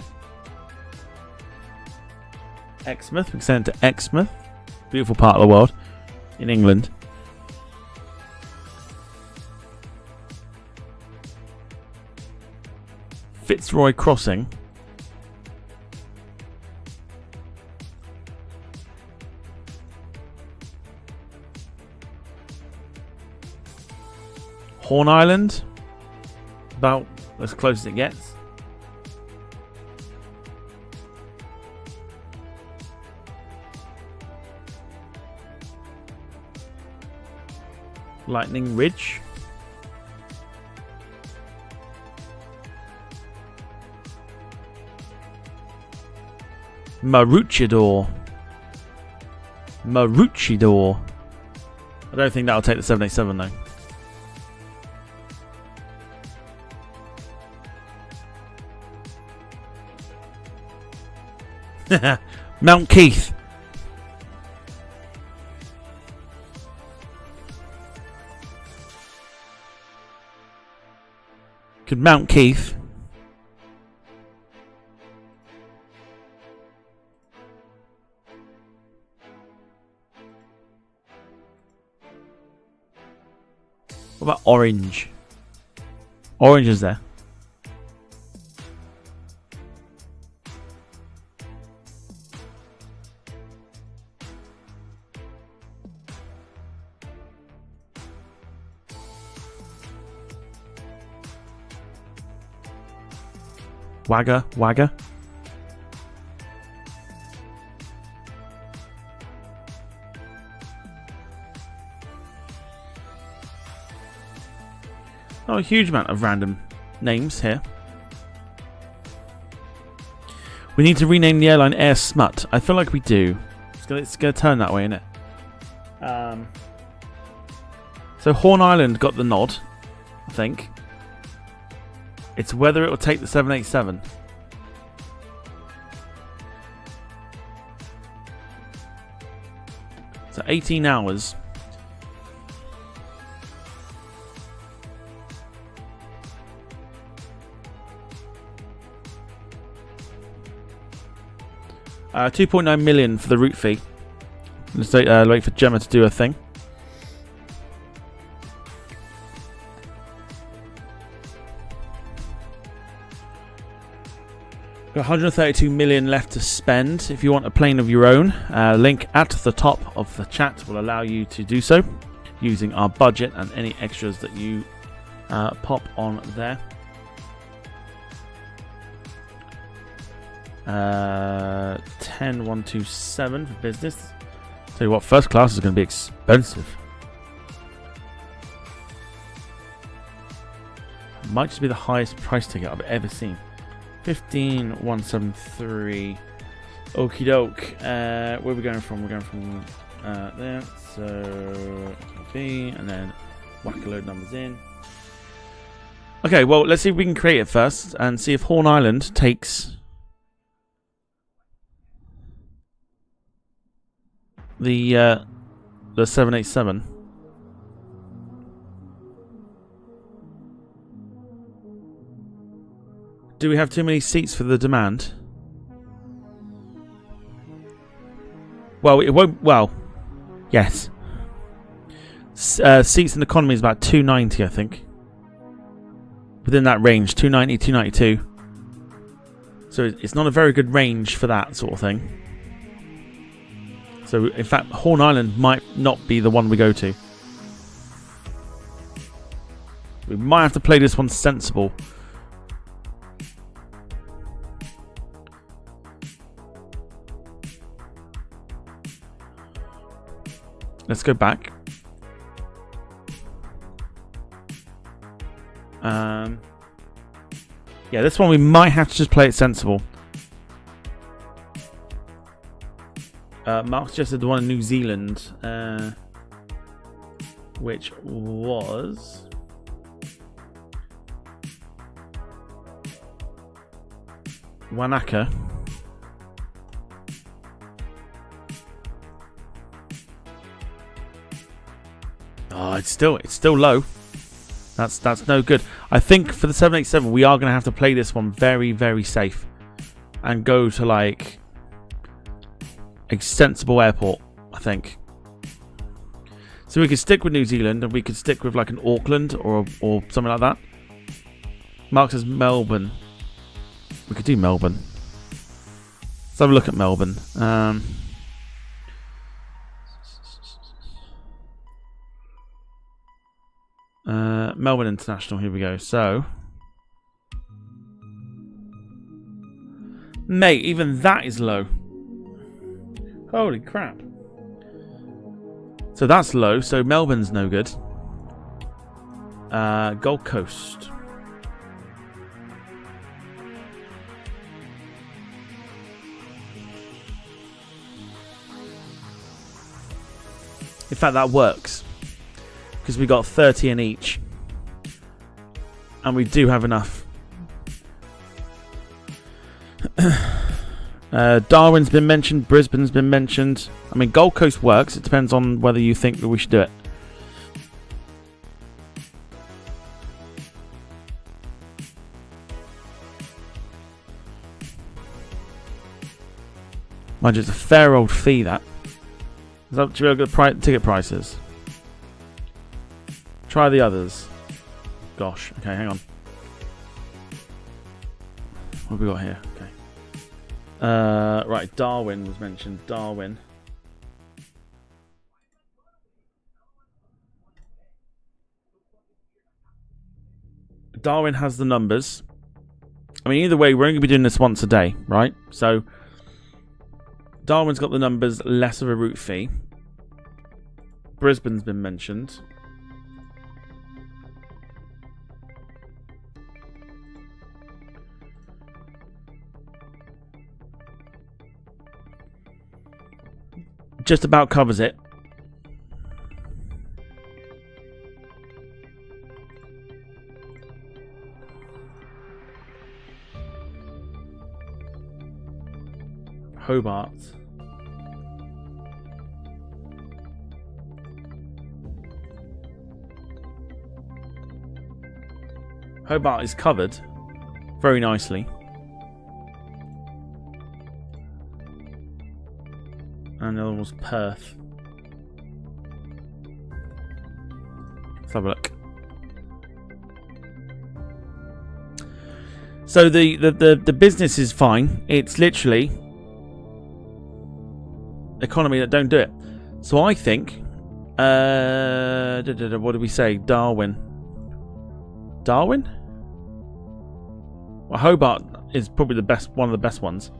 Exmouth. We can send it to Exmouth. Beautiful part of the world. In England. Fitzroy Crossing. Horn Island. About as close as it gets. Lightning Ridge. Maroochydore. Maroochydore. I don't think that'll take the 787 though. Mount Keith. Could Mount Keith. What about Orange? Orange is there. Wagga. Not a huge amount of random names here. We need to rename the airline Air Smut. I feel like we do. It's gonna turn that way, isn't it? So Horn Island got the nod, I think. It's whether it will take the 787. So 18 hours. $2.9 million for the route fee. Let's wait for Gemma to do her thing. Got 132 million left to spend. If you want a plane of your own, link at the top of the chat will allow you to do so using our budget and any extras that you pop on there. 10127 for business. Tell you what, first class is going to be expensive. Might just be the highest price ticket I've ever seen. 15173. Okie doke. Where are we going from? We're going from there. So B, and then whack a load numbers in. Okay, well, let's see if we can create it first and see if Horn Island takes the 787. Do we have too many seats for the demand? Well, it won't. Well, yes. Seats in economy is about 290, I think. Within that range, 290, 292. So it's not a very good range for that sort of thing. So, in fact, Horn Island might not be the one we go to. We might have to play this one sensible. Let's go back. Yeah, this one we might have to just play it sensible. Mark suggested the one in New Zealand, which was Wanaka. Oh, it's still low. That's no good. I think for the 787 we are going to have to play this one very, very safe and go to like a sensible airport, I think. So we could stick with New Zealand, and we could stick with like an Auckland or something like that. Mark says Melbourne. We could do Melbourne. Let's have a look at Melbourne. Melbourne International, here we go. So, mate, even that is low. Holy crap. So that's low, so Melbourne's no good. Gold Coast. In fact, that works. Because we got 30 in each. And we do have enough. Darwin's been mentioned. Brisbane's been mentioned. I mean, Gold Coast works. It depends on whether you think that we should do it. Mind you, it's a fair old fee, that. Is that should we look at the ticket prices? Try the others. Gosh. Okay, hang on. What have we got here? Okay. Right, Darwin was mentioned. Darwin. Darwin has the numbers. I mean, either way, we're only going to be doing this once a day, right? So, Darwin's got the numbers, less of a route fee. Brisbane's been mentioned. Just about covers it. Hobart. Hobart is covered very nicely. And the other was Perth. Let's have a look. So the business is fine. It's literally economy that don't do it. So I think what did we say? Darwin. Well, Hobart is probably the best, one of the best ones.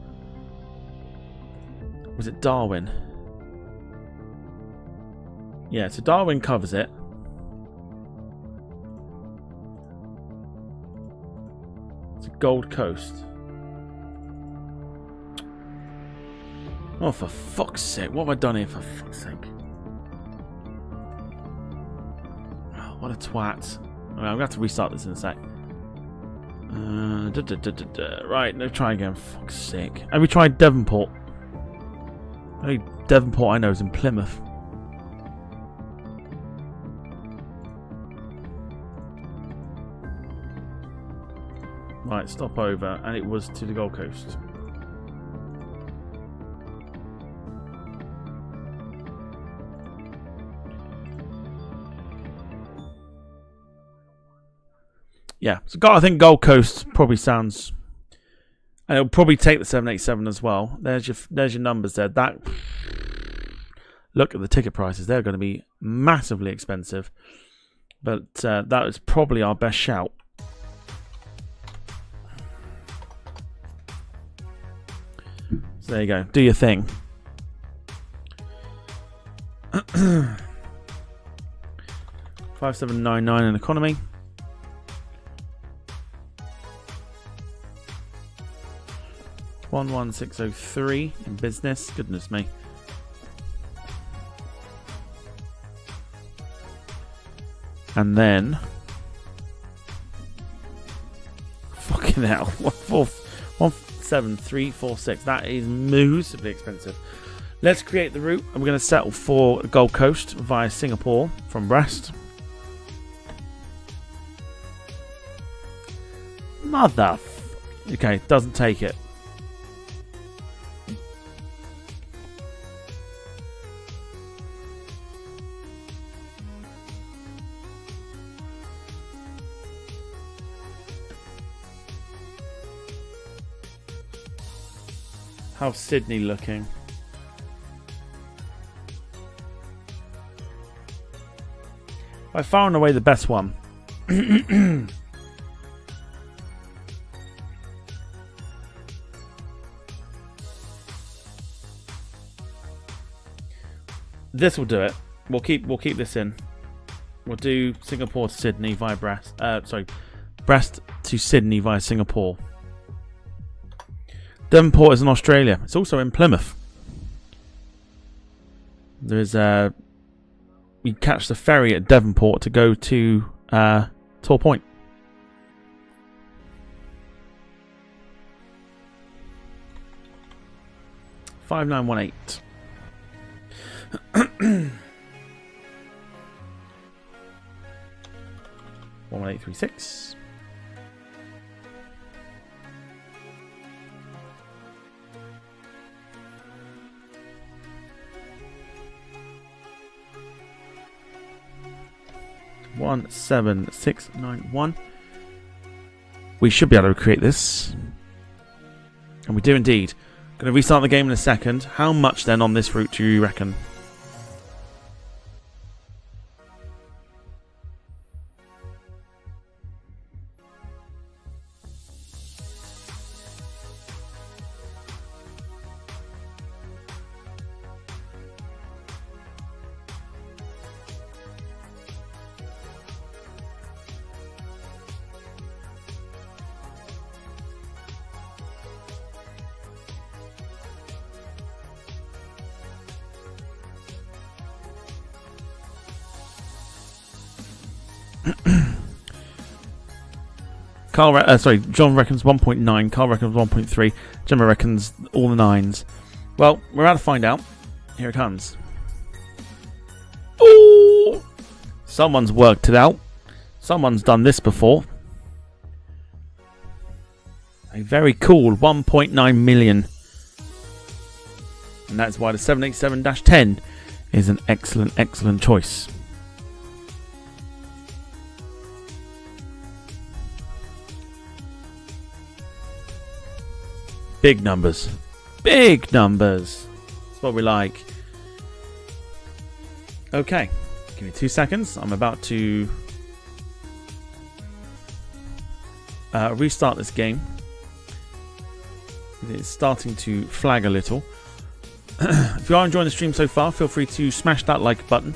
Was it Darwin? Yeah, so Darwin covers it. It's a Gold Coast. Oh, for fuck's sake. What have I done here, for fuck's sake? Oh, what a twat. I'm going to have to restart this in a sec. Right, no, try again, for fuck's sake. Have we tried Devonport? The only Devonport I know is in Plymouth. Right, stop over, and it was to the Gold Coast. Yeah, so I think Gold Coast probably sounds, and it'll probably take the 787 as well. There's your numbers there. That, look at the ticket prices; they're going to be massively expensive. But that is probably our best shout. So there you go. Do your thing. 5799 in economy. 11603 in business. Goodness me. And then fucking hell. 17346. That is massively expensive. Let's create the route, and we're going to settle for Gold Coast via Singapore from Brest. Okay, doesn't take it. How's Sydney looking? By far and away the best one. This will do it. We'll keep this in. We'll do Singapore to Sydney via Brest. Brest to Sydney via Singapore. Devonport is in Australia. It's also in Plymouth. There's you catch the ferry at Devonport to go to Tor Point. $5918. 11836. One 7691. We should be able to recreate this, and we do indeed. Going to restart the game in a second. How much then on this route do you reckon? John reckons 1.9. Carl reckons 1.3. Gemma reckons all the 9s. Well, we're about to find out. Here it comes. Ooh! Someone's worked it out. Someone's done this before. A very cool 1.9 million. And that's why the 787-10 is an excellent, excellent choice. Big numbers. Big numbers. That's what we like. Okay. Give me 2 seconds. I'm about to restart this game. It's starting to flag a little. If you are enjoying the stream so far, feel free to smash that like button.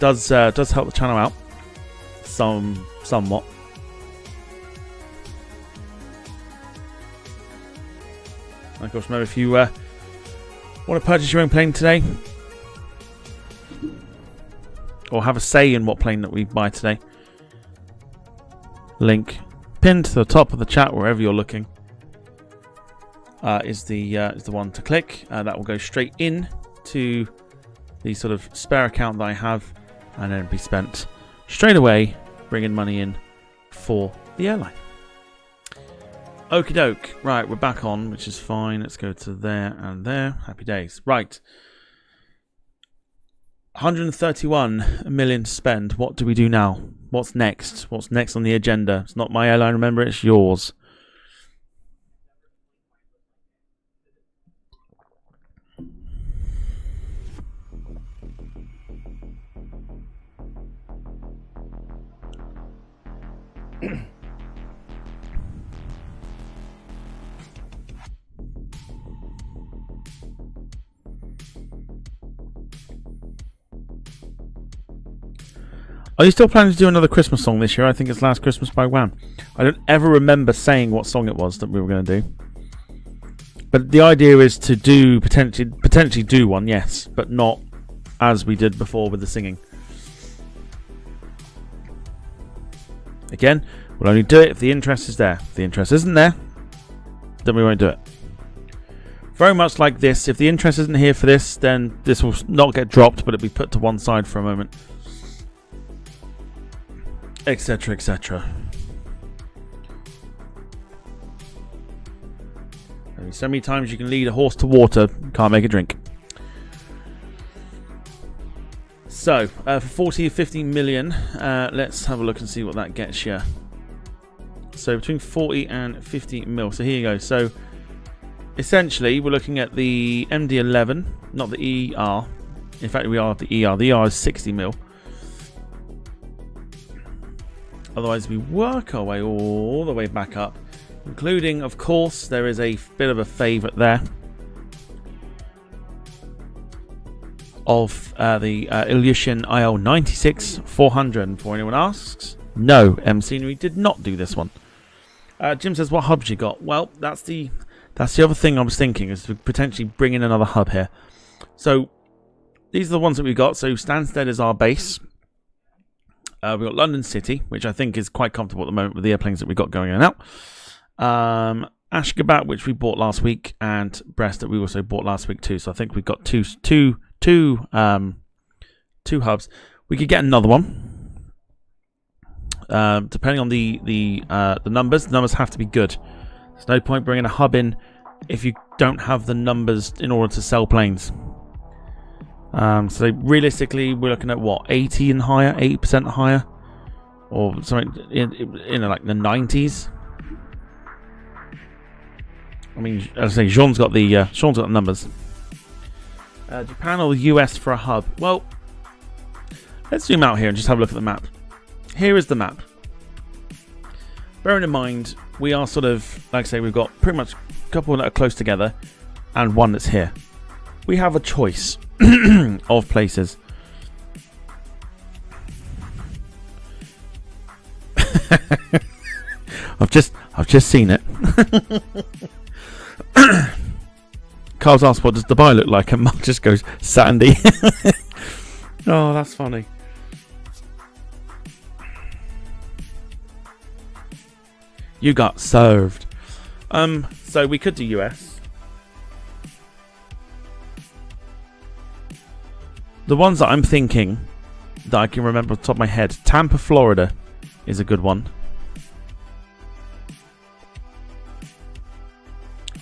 Does help the channel out somewhat. And of course, remember, if you want to purchase your own plane today, or have a say in what plane that we buy today, link pinned to the top of the chat wherever you're looking is the one to click. That will go straight in to the sort of spare account that I have, and then be spent straight away bringing money in for the airline. Okie doke. Right, we're back on, which is fine. Let's go to there and there. Happy days. Right. 131 million to spend. What do we do now? What's next? What's next on the agenda? It's not my airline, remember, it's yours. Are you still planning to do another Christmas song this year? I think it's Last Christmas by Wham. I don't ever remember saying what song it was that we were going to do. But the idea is to do potentially do one, yes, but not as we did before with the singing. Again, we'll only do it if the interest is there. If the interest isn't there, then we won't do it. Very much like this. If the interest isn't here for this, then this will not get dropped, but it'll be put to one side for a moment. Etc, etc. Only so many times you can lead a horse to water, can't make it drink. So, for 40 or 50 million, let's have a look and see what that gets you. So, between 40 and 50 mil. So, here you go. So, essentially, we're looking at the MD11, not the ER. In fact, we are at the ER. The ER is 60 mil. Otherwise, we work our way all the way back up, including, of course, there is a bit of a favourite there of the Ilyushin IL96 400. And before anyone asks, no, M Scenery did not do this one. Jim says, what hubs you got? Well, that's the other thing I was thinking, is to potentially bring in another hub here. So these are the ones that we've got. So Stansted is our base. We've got London City, which I think is quite comfortable at the moment with the airplanes that we've got going in and out. Ashgabat, which we bought last week, and Brest that we also bought last week too. So I think we've got two hubs. We could get another one, depending on the numbers. The numbers have to be good. There's no point bringing a hub in if you don't have the numbers in order to sell planes. So realistically, we're looking at what, 80 and higher, 80% higher, or something in like the 90s. I mean, as I say, Sean's got the numbers. Japan or the US for a hub? Well, let's zoom out here and just have a look at the map. Here is the map. Bearing in mind, we are sort of, like I say, we've got pretty much a couple that are close together and one that's here. We have a choice of places. I've just seen it. Carl's asked, what does Dubai look like? And Mark just goes, sandy. Oh, that's funny. You got served. So we could do US. The ones that I'm thinking that I can remember off the top of my head, Tampa, Florida is a good one.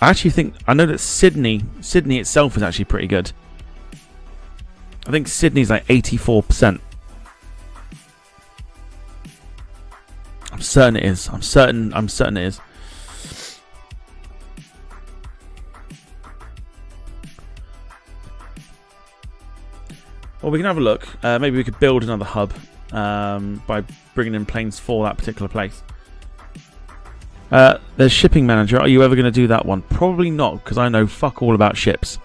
I actually think, I know that Sydney itself is actually pretty good. I think Sydney's like 84%. I'm certain it is. I'm certain it is. Well, we can have a look. Maybe we could build another hub by bringing in planes for that particular place. There's Shipping Manager. Are you ever going to do that one? Probably not, because I know fuck all about ships.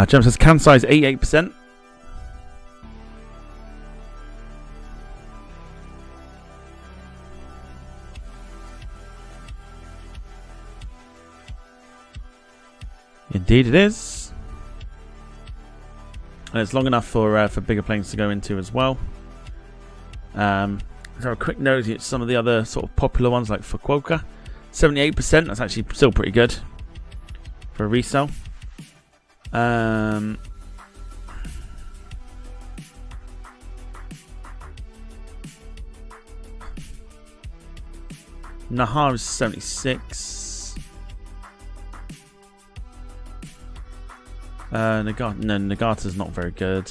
Jem says Kansai's 88%. Indeed it is. And it's long enough for bigger planes to go into as well. So a quick nose at some of the other sort of popular ones like Fukuoka. 78%, that's actually still pretty good for a resale. Nahar is 76. Nagata's not very good.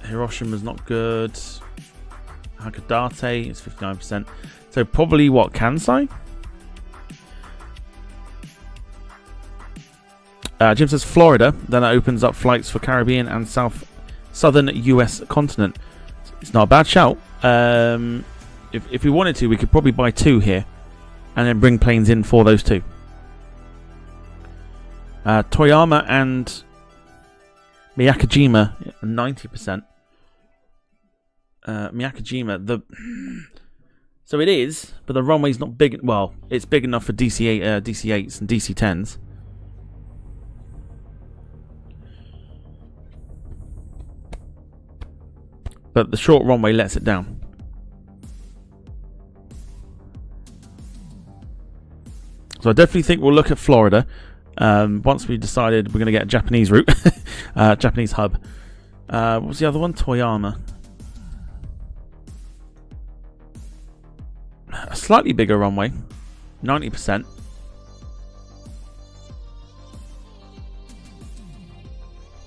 Hiroshima's not good. Hakodate is 59%. So probably what, Kansai? Jim says Florida. Then it opens up flights for Caribbean and southern US continent. It's not a bad shout. If we wanted to, we could probably buy two here and then bring planes in for those two. Toyama and Miyakojima, 90%. Miyakojima, so it is, but the runway's not big. Well, it's big enough for DC8s and DC10s. But the short runway lets it down. So I definitely think we'll look at Florida. Once we decided we're going to get a Japanese route, Japanese hub. What was the other one? Toyama. A slightly bigger runway, 90%.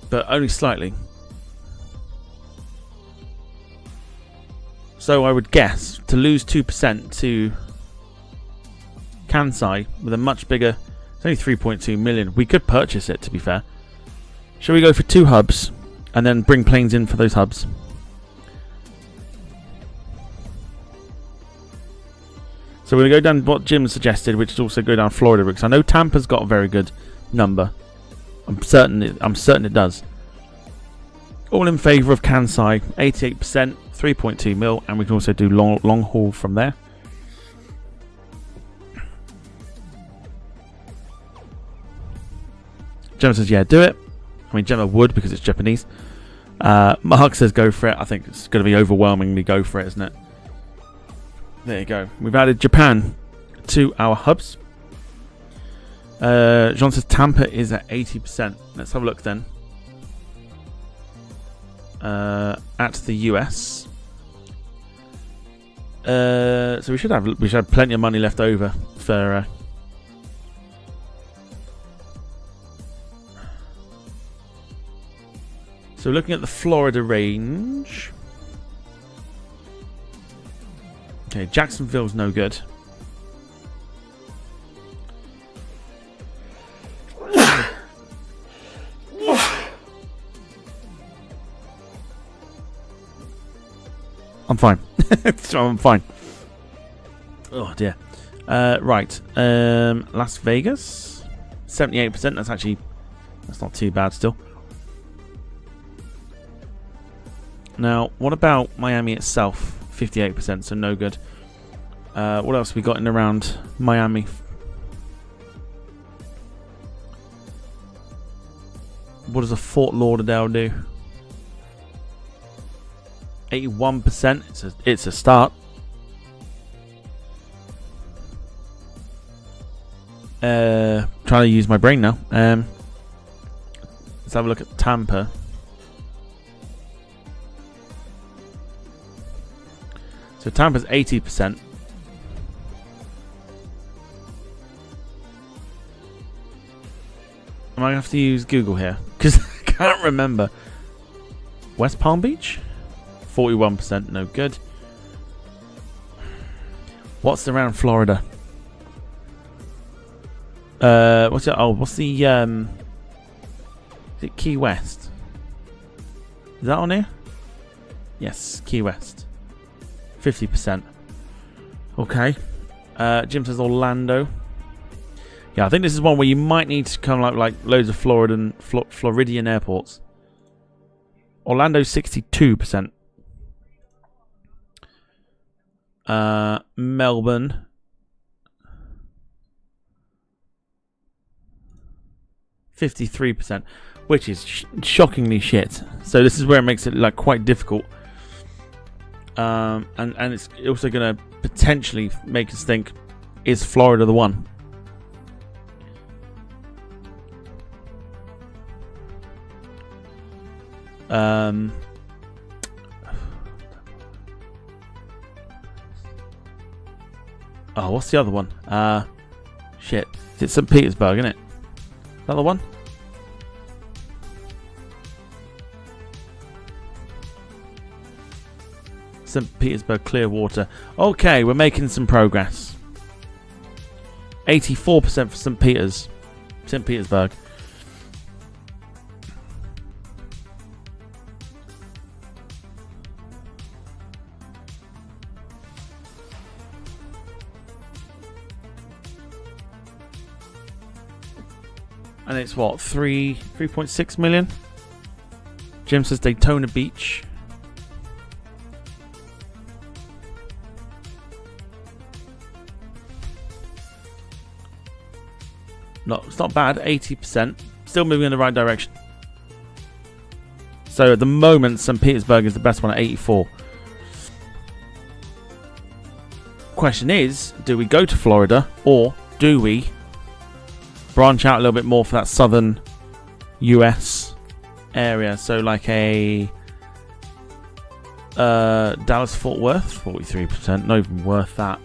But only slightly. So I would guess to lose 2% to Kansai with a much bigger, it's only 3.2 million. We could purchase it, to be fair. Shall we go for 2 hubs and then bring planes in for those hubs? So we're going to go down what Jim suggested, which is also go down Florida, because I know Tampa's got a very good number. I'm certain it does. All in favour of Kansai, 88%, 3.2 mil, and we can also do long haul from there. Gemma says, yeah, do it. I mean, Gemma would because it's Japanese. Mark says, go for it. I think it's going to be overwhelmingly go for it, isn't it? There you go. We've added Japan to our hubs. Jean says Tampa is at 80%. Let's have a look then. At the US. So we should have plenty of money left over for. So looking at the Florida range. Okay, Jacksonville's no good. I'm fine. I'm fine. Oh dear. Right. Las Vegas, 78%. That's not too bad still. Now, what about Miami itself? 58%, so no good. What else we got in around Miami? What does a Fort Lauderdale do? 81%. It's a start. Trying to use my brain now. Let's have a look at Tampa. So Tampa's 80%. I might have to use Google here because I can't remember. West Palm Beach? 41%, no good. What's around Florida? What's it? Oh, what's the is it Key West? Is that on here? Yes, Key West. 50%. Okay. Jim says Orlando. Yeah, I think this is one where you might need to come like loads of Floridian airports. Orlando 62%. Melbourne 53%, which is shockingly shit. So this is where it makes it like quite difficult. And it's also going to potentially make us think, is Florida the one? Oh, what's the other one? Shit. It's St. Petersburg, isn't it? Another one? St. Petersburg, Clearwater. Okay, we're making some progress. 84% for St. Petersburg. And it's what, 3.6 million? Jim says Daytona Beach. No, it's not bad. 80%. Still moving in the right direction. So at the moment, St. Petersburg is the best one at 84. Question is, do we go to Florida or do we branch out a little bit more for that southern US area. So like a Dallas Fort Worth, 43%, not even worth that.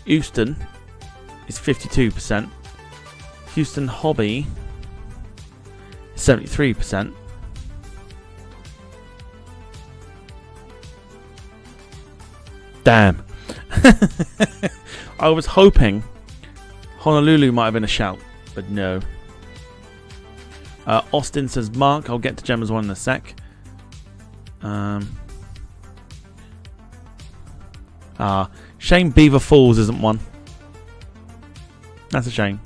Houston is 52%. Houston Hobby, 73%. Damn. I was hoping Honolulu might have been a shout, but no. Austin says Mark. I'll get to Gemma's one in a sec. Shame Beaver Falls isn't one. That's a shame.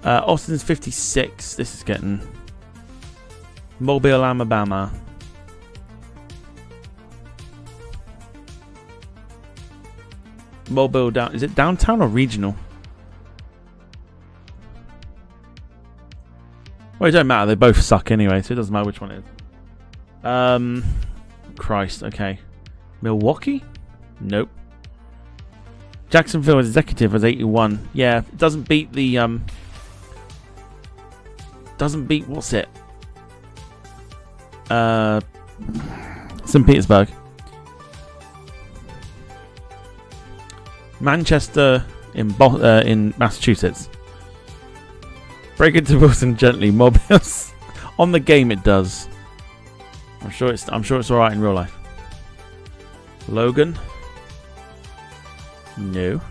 Austin's 56. This is getting... Mobile, Alabama. Mobile down. Is it downtown or regional? Well, it don't matter. They both suck anyway, so it doesn't matter which one it is. Christ. Okay. Milwaukee? Nope. Jacksonville Executive was 81. Yeah, it doesn't beat the doesn't beat what's it? St. Petersburg. Manchester in Massachusetts. Break into Wilson gently. Mobiles on the game it does. I'm sure it's alright in real life. Logan. No.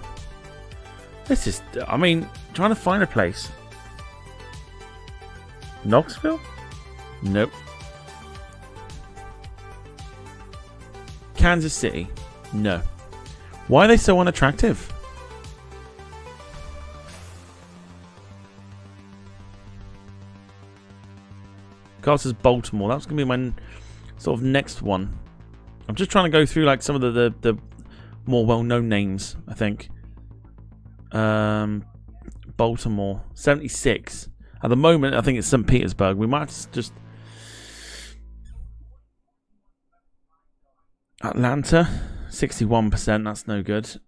This is, I mean, trying to find a place. Knoxville? Nope. Kansas City? No. Why are they so unattractive? Carl says Baltimore. That's going to be my sort of next one. I'm just trying to go through like some of the more well-known names, I think. Baltimore. 76. At the moment, I think it's St. Petersburg. We might just... Atlanta. 61%. That's no good.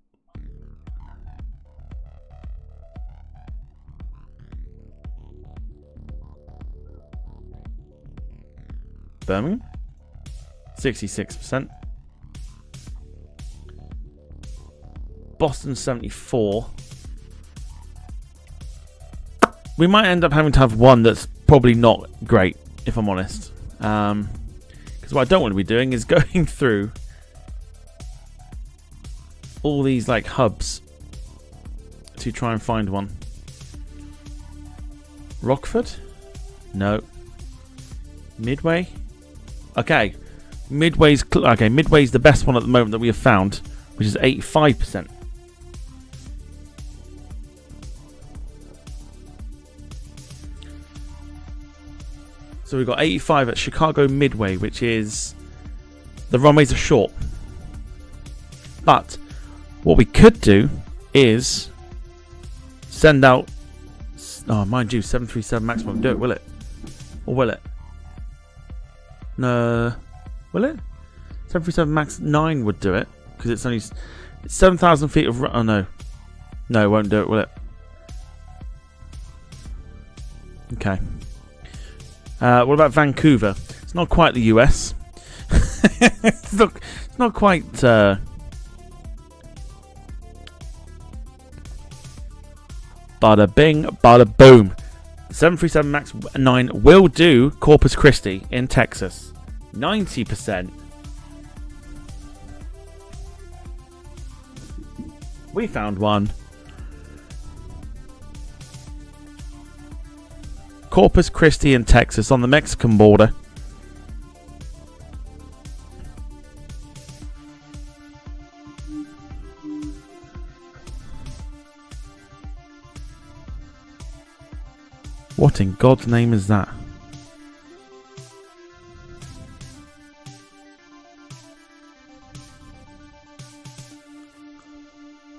Birmingham. 66%. Boston 74. We might end up having to have one that's probably not great, if I'm honest. Because what I don't want to be doing is going through all these like hubs to try and find one. Rockford? No. Midway? Okay. Midway's the best one at the moment that we have found, which is 85%. So we've got 85 at Chicago Midway, which is... The runways are short. But what we could do is send out... Oh, mind you, 737 MAX won't do it, will it? Or will it? No. Will it? 737 MAX 9 would do it. Because it's only... It's 7,000 feet of... Oh, no. No, it won't do it, will it? Okay. What about Vancouver? It's not quite the US. it's not quite... Bada bing, bada boom. 737 MAX 9 will do Corpus Christi in Texas. 90%. We found one. Corpus Christi in Texas on the Mexican border. What in God's name is that?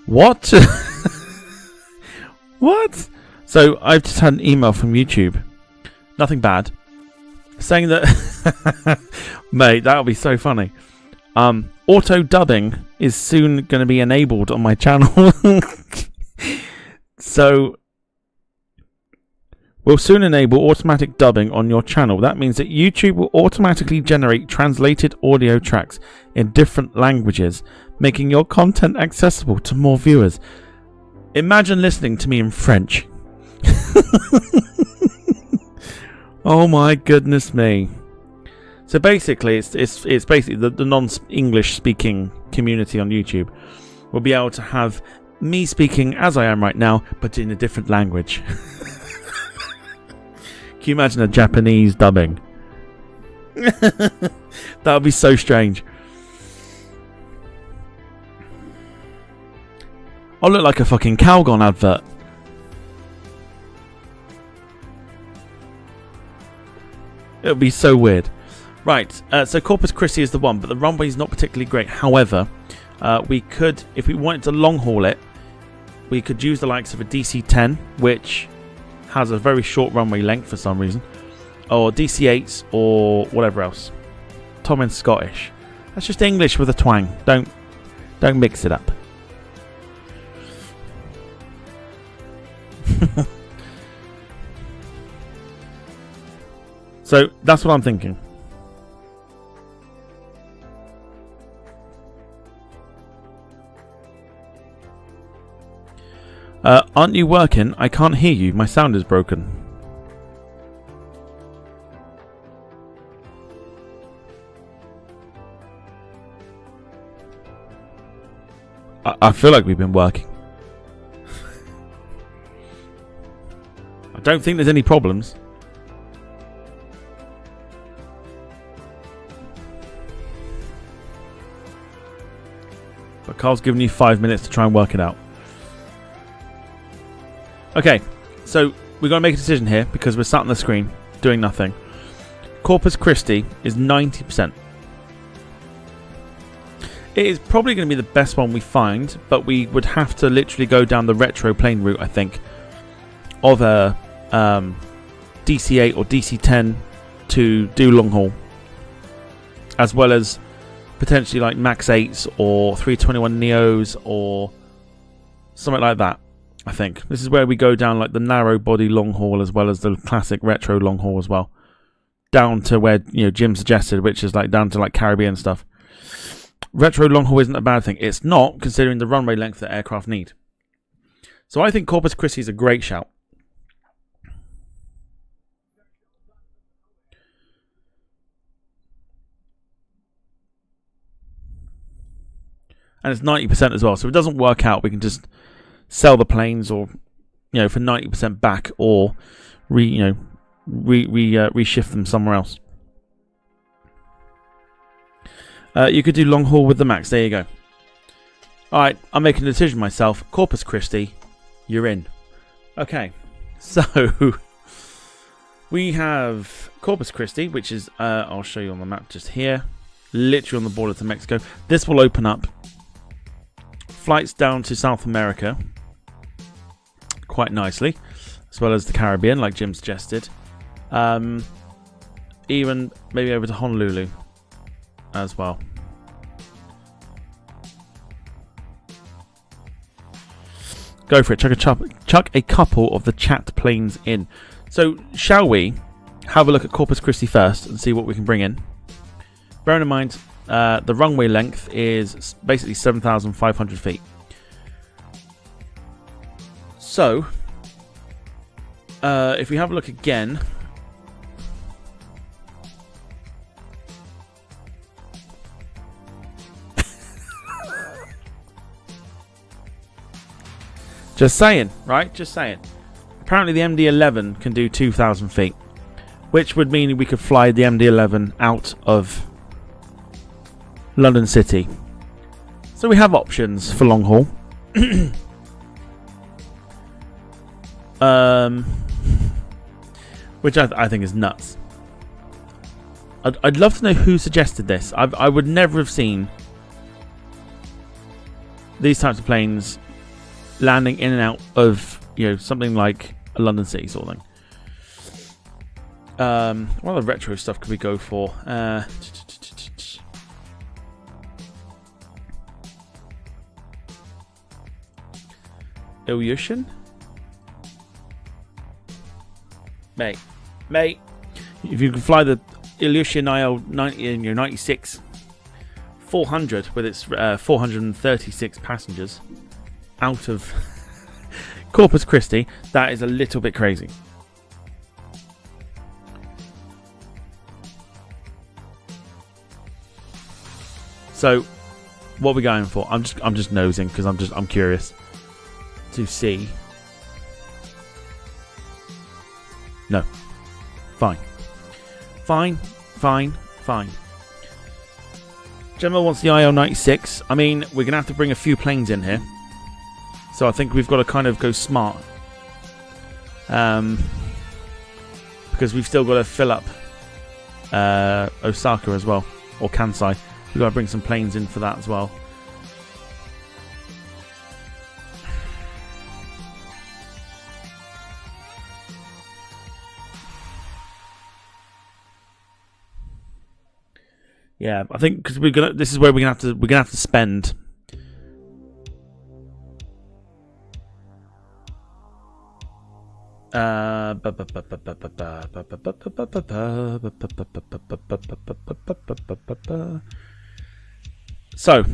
What? What? So I've just had an email from YouTube. Nothing bad. Saying that... Mate, that would be so funny. Auto dubbing is soon going to be enabled on my channel. So we'll soon enable automatic dubbing on your channel. That means that YouTube will automatically generate translated audio tracks in different languages, making your content accessible to more viewers. Imagine listening to me in French. Oh my goodness me. So basically, it's basically the non-English speaking community on YouTube will be able to have me speaking as I am right now, but in a different language. Can you imagine a Japanese dubbing? That would be so strange. I'll look like a fucking Calgon advert. It would be so weird. Right, so Corpus Christi is the one, but the runway is not particularly great. However, we could, if we wanted to long haul it, we could use the likes of a DC-10, which has a very short runway length for some reason, or DC-8s, or whatever else. Tom and Scottish. That's just English with a twang. Don't mix it up. So that's what I'm thinking. Aren't you working? I can't hear you. My sound is broken. I feel like we've been working. I don't think there's any problems. But Carl's given you 5 minutes to try and work it out. Okay, so we've got to make a decision here because we're sat on the screen doing nothing. Corpus Christi is 90%. It is probably going to be the best one we find, but we would have to literally go down the retro plane route, I think, of a DC-8 or DC-10 to do long haul, as well as potentially like Max 8s or 321 Neos or something like that. I think this is where we go down like the narrow body long haul as well as the classic retro long haul as well, down to where Jim suggested, which is like down to like Caribbean stuff. Retro long haul isn't a bad thing. It's not, considering the runway length that aircraft need. So I think Corpus Christi is a great shout. And it's 90% as well, so if it doesn't work out, we can just sell the planes, or for 90% back, or reshift them somewhere else. You could do long haul with the Max. There you go. All right, I'm making a decision myself. Corpus Christi, you're in. Okay, so we have Corpus Christi, which is I'll show you on the map just here, literally on the border to Mexico. This will open up flights down to South America quite nicely, as well as the Caribbean, like Jim suggested. Even maybe over to Honolulu as well. Go for it. Chuck a couple of the chat planes in. So, shall we have a look at Corpus Christi first and see what we can bring in? Bearing in mind, the runway length is basically 7,500 feet. So, if we have a look again, just saying, right? Just saying. Apparently the MD-11 can do 2,000 feet, which would mean we could fly the MD-11 out of London City. So we have options for long haul. Which I think is nuts. I'd love to know who suggested this. I would never have seen these types of planes landing in and out of something like a London City sort of thing. What other retro stuff could we go for? Ilyushin? Mate. If you can fly the Ilyushin IL-96 400 with its 436 passengers out of Corpus Christi, that is a little bit crazy. So, what are we going for? I'm just nosing because I'm curious to see. No. Fine. Gemma wants the IL-96. I mean, we're going to have to bring a few planes in here. So I think we've got to kind of go smart. Because we've still got to fill up Osaka as well. Or Kansai. We've got to bring some planes in for that as well. Yeah, I think because this is where we're gonna have to spend. So,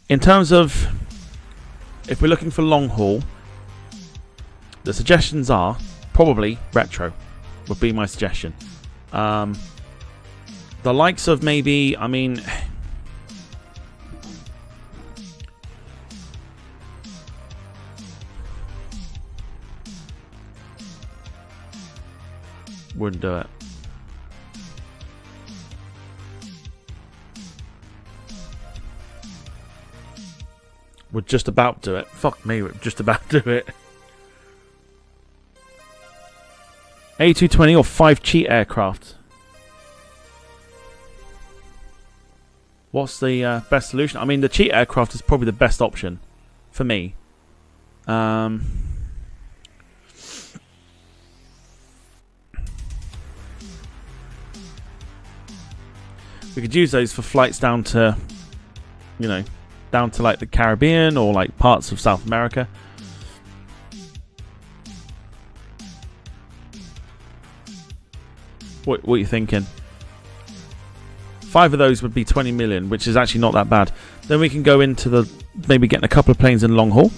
in terms of if we're looking for long haul, the suggestions are probably retro would be my suggestion. The likes of maybe, I mean, wouldn't do it. We're just about to do it. Fuck me, we're just about to do it. A220 or 5 cheat aircraft. What's the best solution? I mean, the cheat aircraft is probably the best option for me. We could use those for flights down to, you know, down to like the Caribbean or like parts of South America. What are you thinking? 5 of those would be 20 million, which is actually not that bad. Then we can go into the maybe getting a couple of planes in long haul,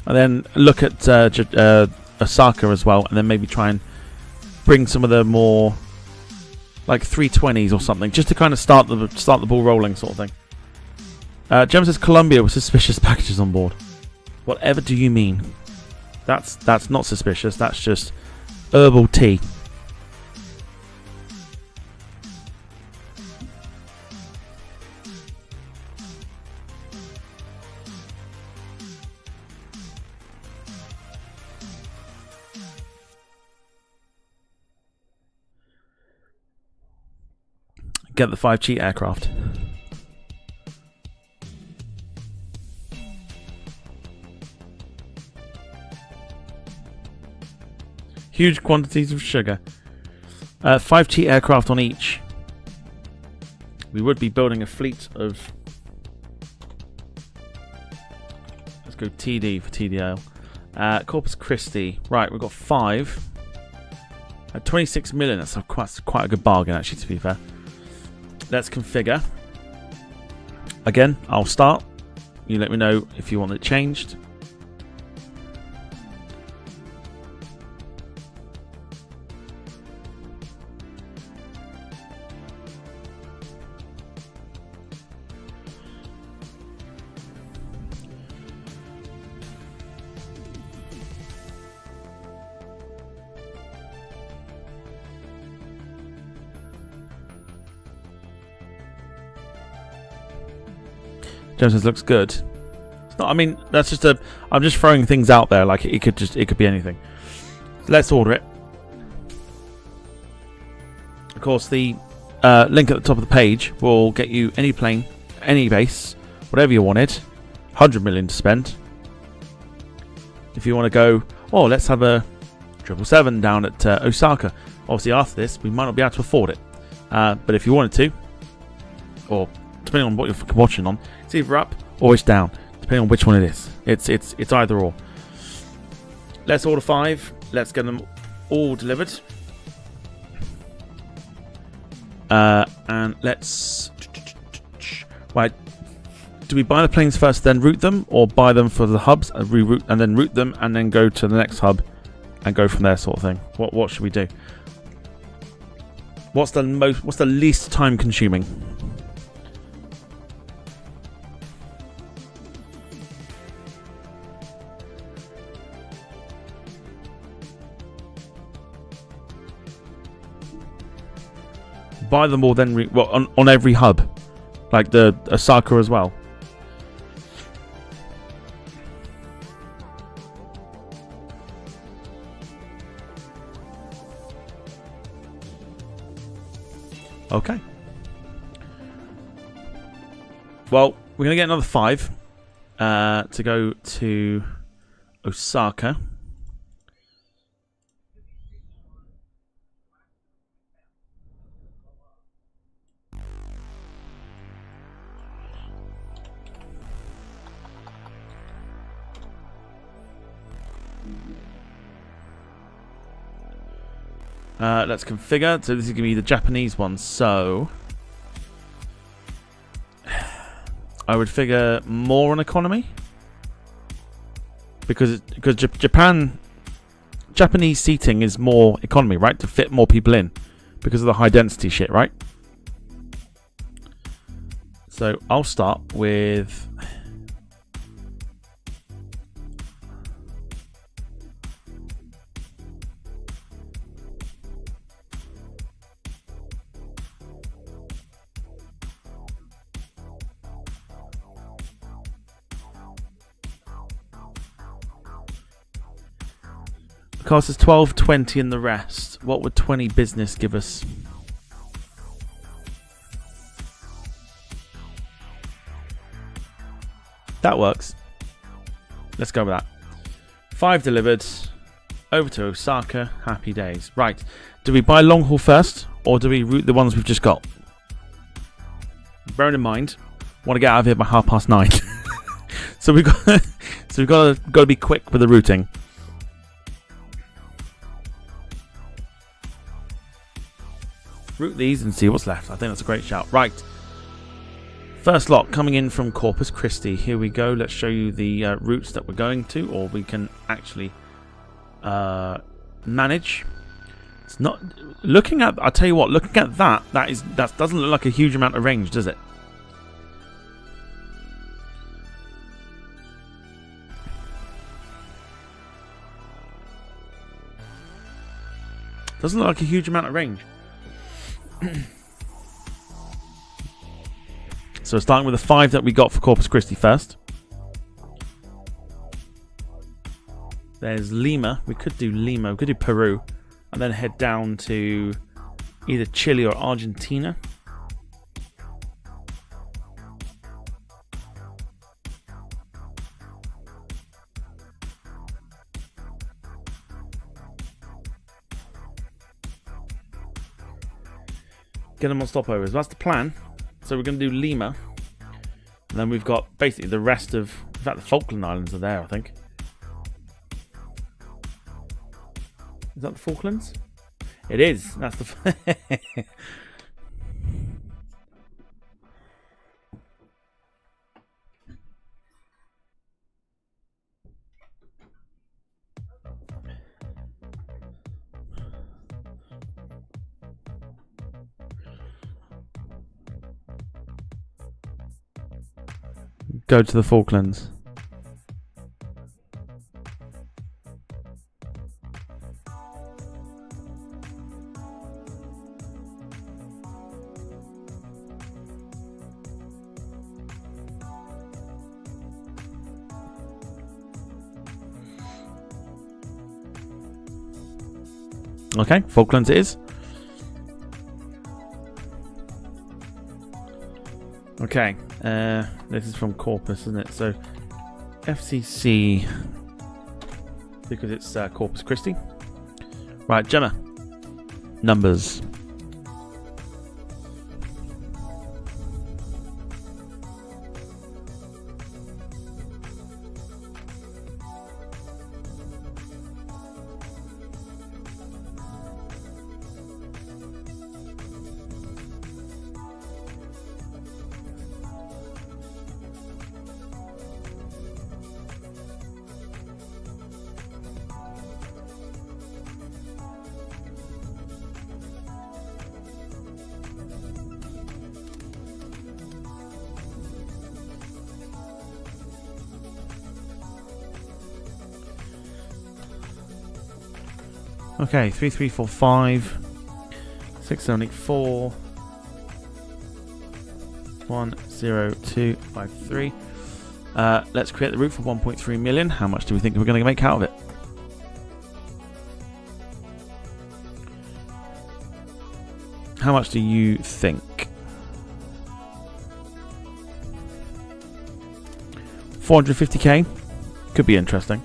and then look at Osaka as well, and then maybe try and bring some of the more like 320s or something, just to kind of start the ball rolling, sort of thing. Jem says Colombia with suspicious packages on board. Whatever do you mean? That's not suspicious. That's just herbal tea. Get the 5 cheat aircraft. Huge quantities of sugar. 5 cheat aircraft on each. We would be building a fleet of... Let's go TD for TDL. Corpus Christi. Right, we've got 5. At 26 million, that's quite a good bargain, actually, to be fair. Let's configure. Again, I'll start. You let me know if you want it changed. James looks good. It's not. I mean, that's just a. I'm just throwing things out there. Like it could be anything. Let's order it. Of course, the link at the top of the page will get you any plane, any base, whatever you wanted. 100 million to spend. If you want to go, oh, let's have a 777 down at Osaka. Obviously, after this, we might not be able to afford it. But if you wanted to, or depending on what you're watching on, it's either up or it's down. depending on which one it is. It's either or. Let's order 5. Let's get them all delivered. And let's... Right. Do we buy the planes first, then route them, or buy them for the hubs and reroute, and then route them, and then go to the next hub and go from there, sort of thing? What should we do? What's the least time consuming? Buy them all, then on every hub, like the Osaka as well. Okay. Well, we're gonna get another 5 to go to Osaka. Let's configure. So this is going to be the Japanese one. So I would figure more on economy because Japanese seating is more economy, right? To fit more people in because of the high density shit, right? So I'll start with. Cost us 12.20 and the rest. What would 20 business give us? That works. Let's go with that. 5 delivered. Over to Osaka. Happy days. Right. Do we buy long haul first, or do we route the ones we've just got? Bearing in mind, want to get out of here by 9:30. so we've got to be quick with the routing. Route these and see what's left. I think that's a great shout. Right. First lot coming in from Corpus Christi. Here we go. Let's show you the routes that we're going to, or we can actually manage. It's not looking at. I'll tell you what. Looking at that doesn't look like a huge amount of range, does it? Doesn't look like a huge amount of range. So starting with the 5 that we got for Corpus Christi first. There's Lima. We could do Lima. We could do Peru. And then head down to either Chile or Argentina. Get them on stopovers. That's the plan. So we're going to do Lima. And then we've got basically the rest of... In fact, the Falkland Islands are there, I think. Is that the Falklands? It is. That's the... Go to the Falklands. Okay, Falklands it is. Okay, this is from Corpus, isn't it? So, FCC, because it's Corpus Christi. Right, Gemma. Numbers. Okay, 3345 6784 10253. Let's create the route for 1.3 million. How much do we think we're going to make out of it? How much do you think? 450k? Could be interesting.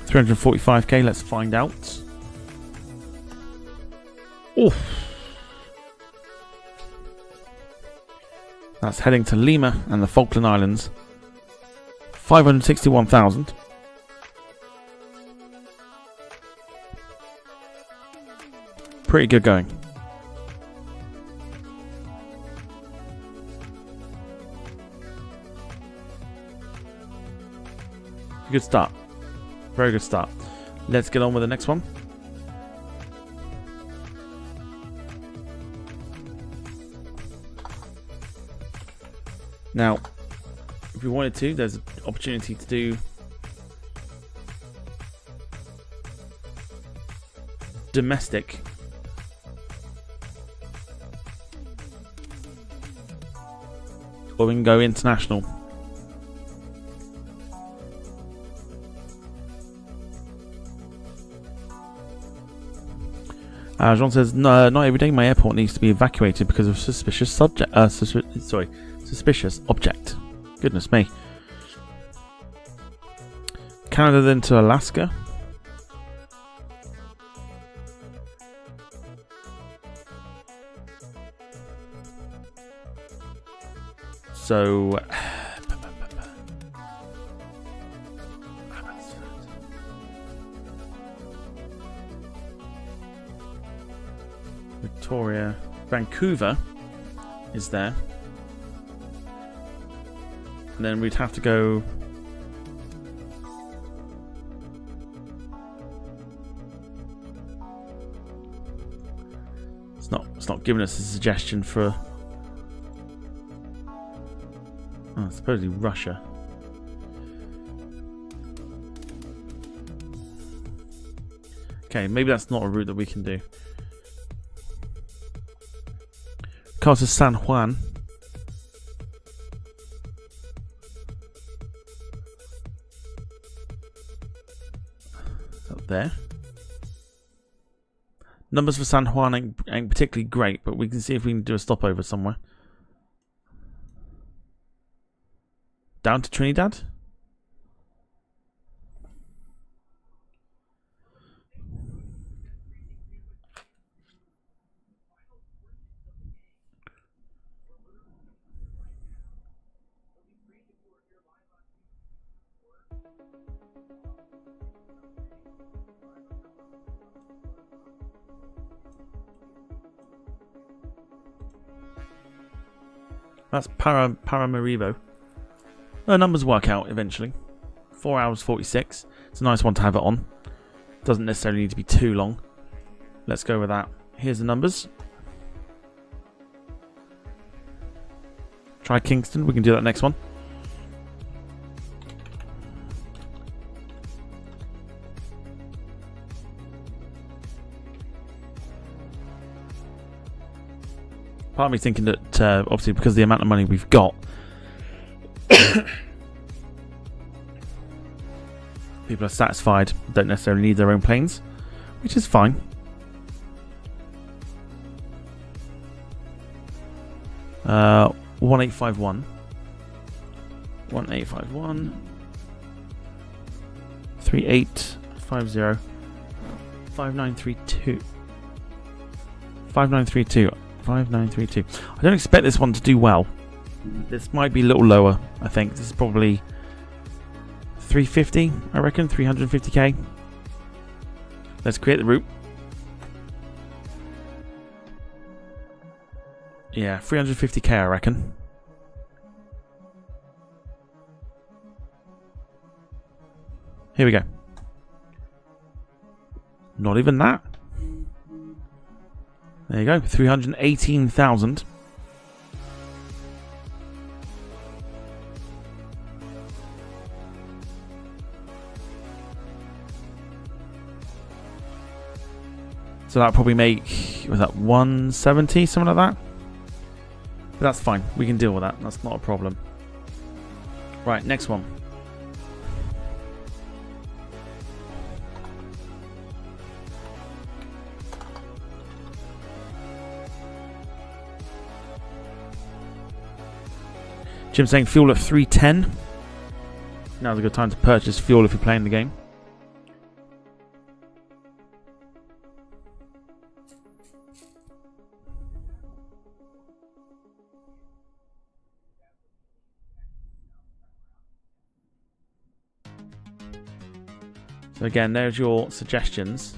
$345k, let's find out. Oof. That's heading to Lima and the Falkland Islands. 561,000. Pretty good going. Good start. Very good start. Let's get on with the next one. Now, if we wanted to, there's an opportunity to do domestic. Or we can go international. Jean says, no, not every day my airport needs to be evacuated because of suspicious subject. Suspicious object. Goodness me. Canada then to Alaska. So Victoria, Vancouver is there. And then we'd have to go it's not giving us a suggestion for supposedly Russia. Okay, maybe that's not a route that we can do. Coast of San Juan. Up there. Numbers for San Juan ain't particularly great, but we can see if we can do a stopover somewhere. Down to Trinidad? That's Paramaribo. The numbers work out eventually. 4 hours 46. It's a nice one to have it on. Doesn't necessarily need to be too long. Let's go with that. Here's the numbers. Try Kingston. We can do that next one. Part of me thinking that obviously because of the amount of money we've got, people are satisfied, don't necessarily need their own planes, which is fine. Uh, 1851. 1851. 3850. 5932. 5932. 5932. I don't expect this one to do well. This might be a little lower, I think. This is probably 350, I reckon. 350k. Let's create the route. Yeah, 350k, I reckon. Here we go. Not even that. There you go, 318,000. So that'll probably make, was that 170, something like that? But that's fine, we can deal with that, that's not a problem. Right, next one. Jim's saying fuel at 310. Now's a good time to purchase fuel if you're playing the game. So again, there's your suggestions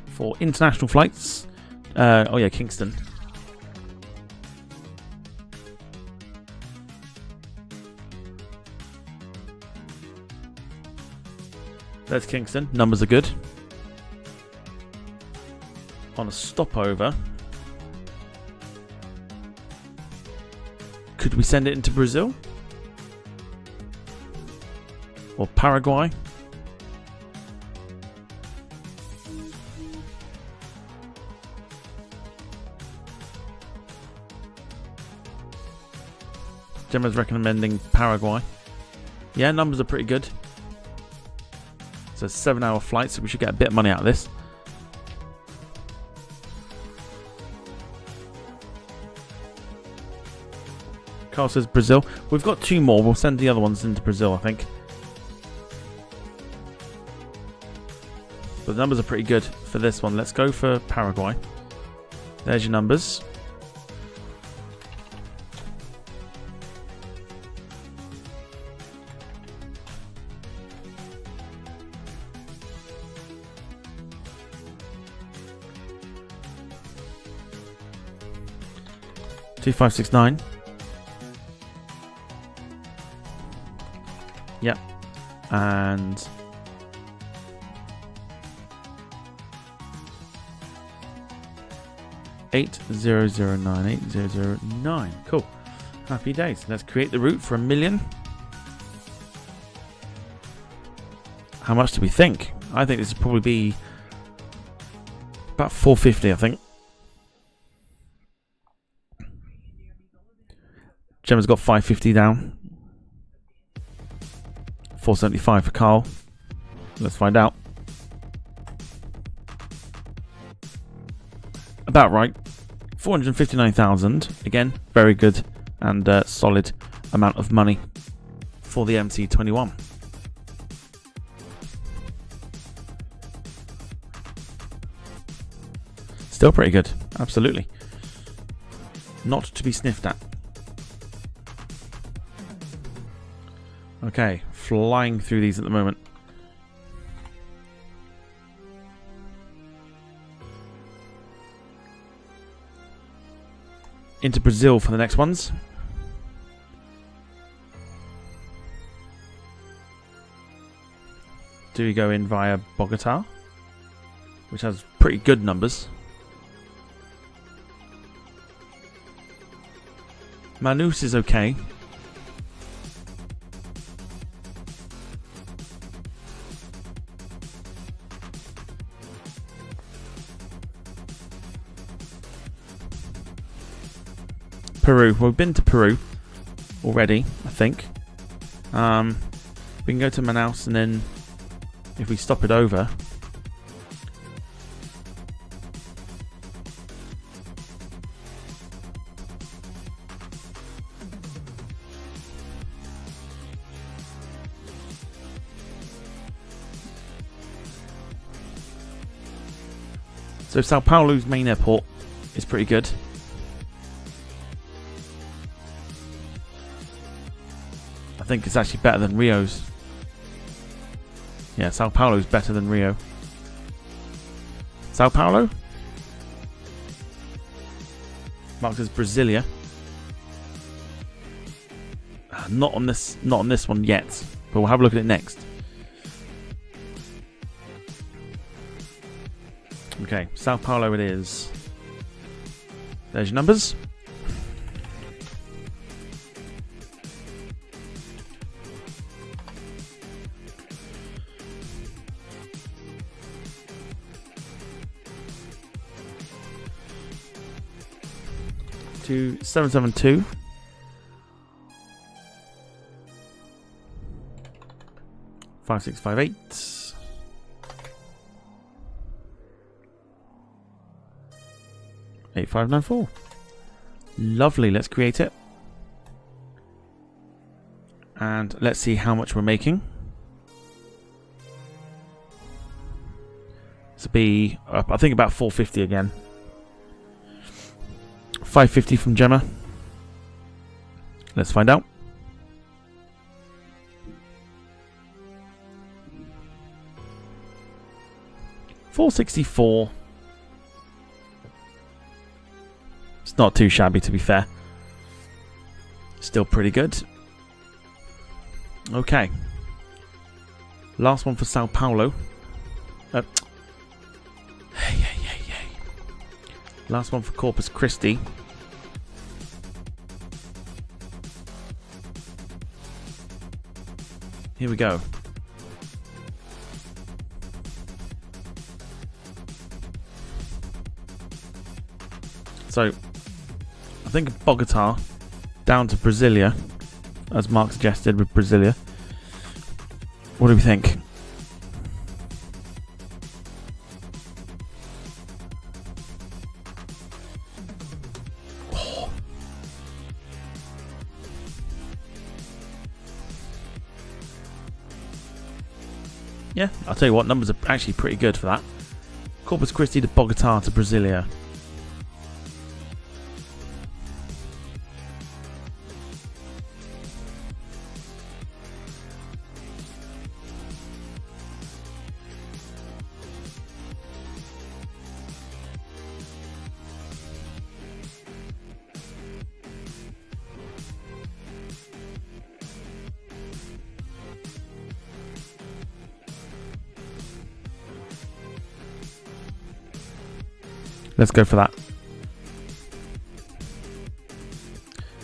for international flights. Oh yeah, Kingston. There's Kingston. Numbers are good. On a stopover, could we send it into Brazil? Or Paraguay? Gemma's recommending Paraguay. Yeah, numbers are pretty good. It's a 7-hour flight, so we should get a bit of money out of this. Carl says Brazil. We've got 2 more. We'll send the other ones into Brazil, I think. But the numbers are pretty good for this one. Let's go for Paraguay. There's your numbers. $2569. Yep. And $8009. Cool. Happy days. Let's create the route for $1 million. How much do we think? I think this would probably be about 450, I think. Gemma's got 550 down. 475 for Carl. Let's find out. About right. 459,000. Again, very good and solid amount of money for the MC21. Still pretty good. Absolutely. Not to be sniffed at. Okay, flying through these at the moment. Into Brazil for the next ones. Do we go in via Bogota? Which has pretty good numbers. Manaus is okay. Peru. We've been to Peru already, I think. We can go to Manaus, and then if we stop it over, so Sao Paulo's main airport is pretty good. I think it's actually better than Rio's. Yeah, Sao Paulo's better than Rio. Sao Paulo? Marked as Brasilia. Not on this one yet, but we'll have a look at it next. I'm Okay, Sao Paulo it is. There's your numbers. To 772. 5658. $8594. Lovely, let's create it. And let's see how much we're making. This will be I think about 450 again. 550 from Gemma. Let's find out. $464. It's not too shabby, to be fair. Still pretty good. Okay. Last one for Sao Paulo. Last one for Corpus Christi. Here we go. So, I think Bogota down to Brasilia, as Mark suggested with Brasilia. What do we think? Oh. Yeah, I'll tell you what, numbers are actually pretty good for that. Corpus Christi to Bogota to Brasilia. Let's go for that.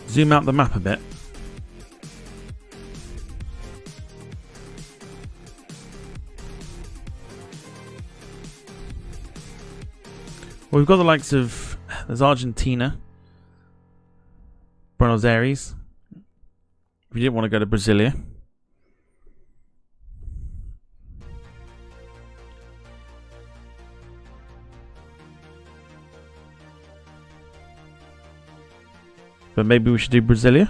Zoom out the map a bit. Well, we've got the likes of, there's Argentina, Buenos Aires. If you didn't want to go to Brasilia. But maybe we should do Brasilia.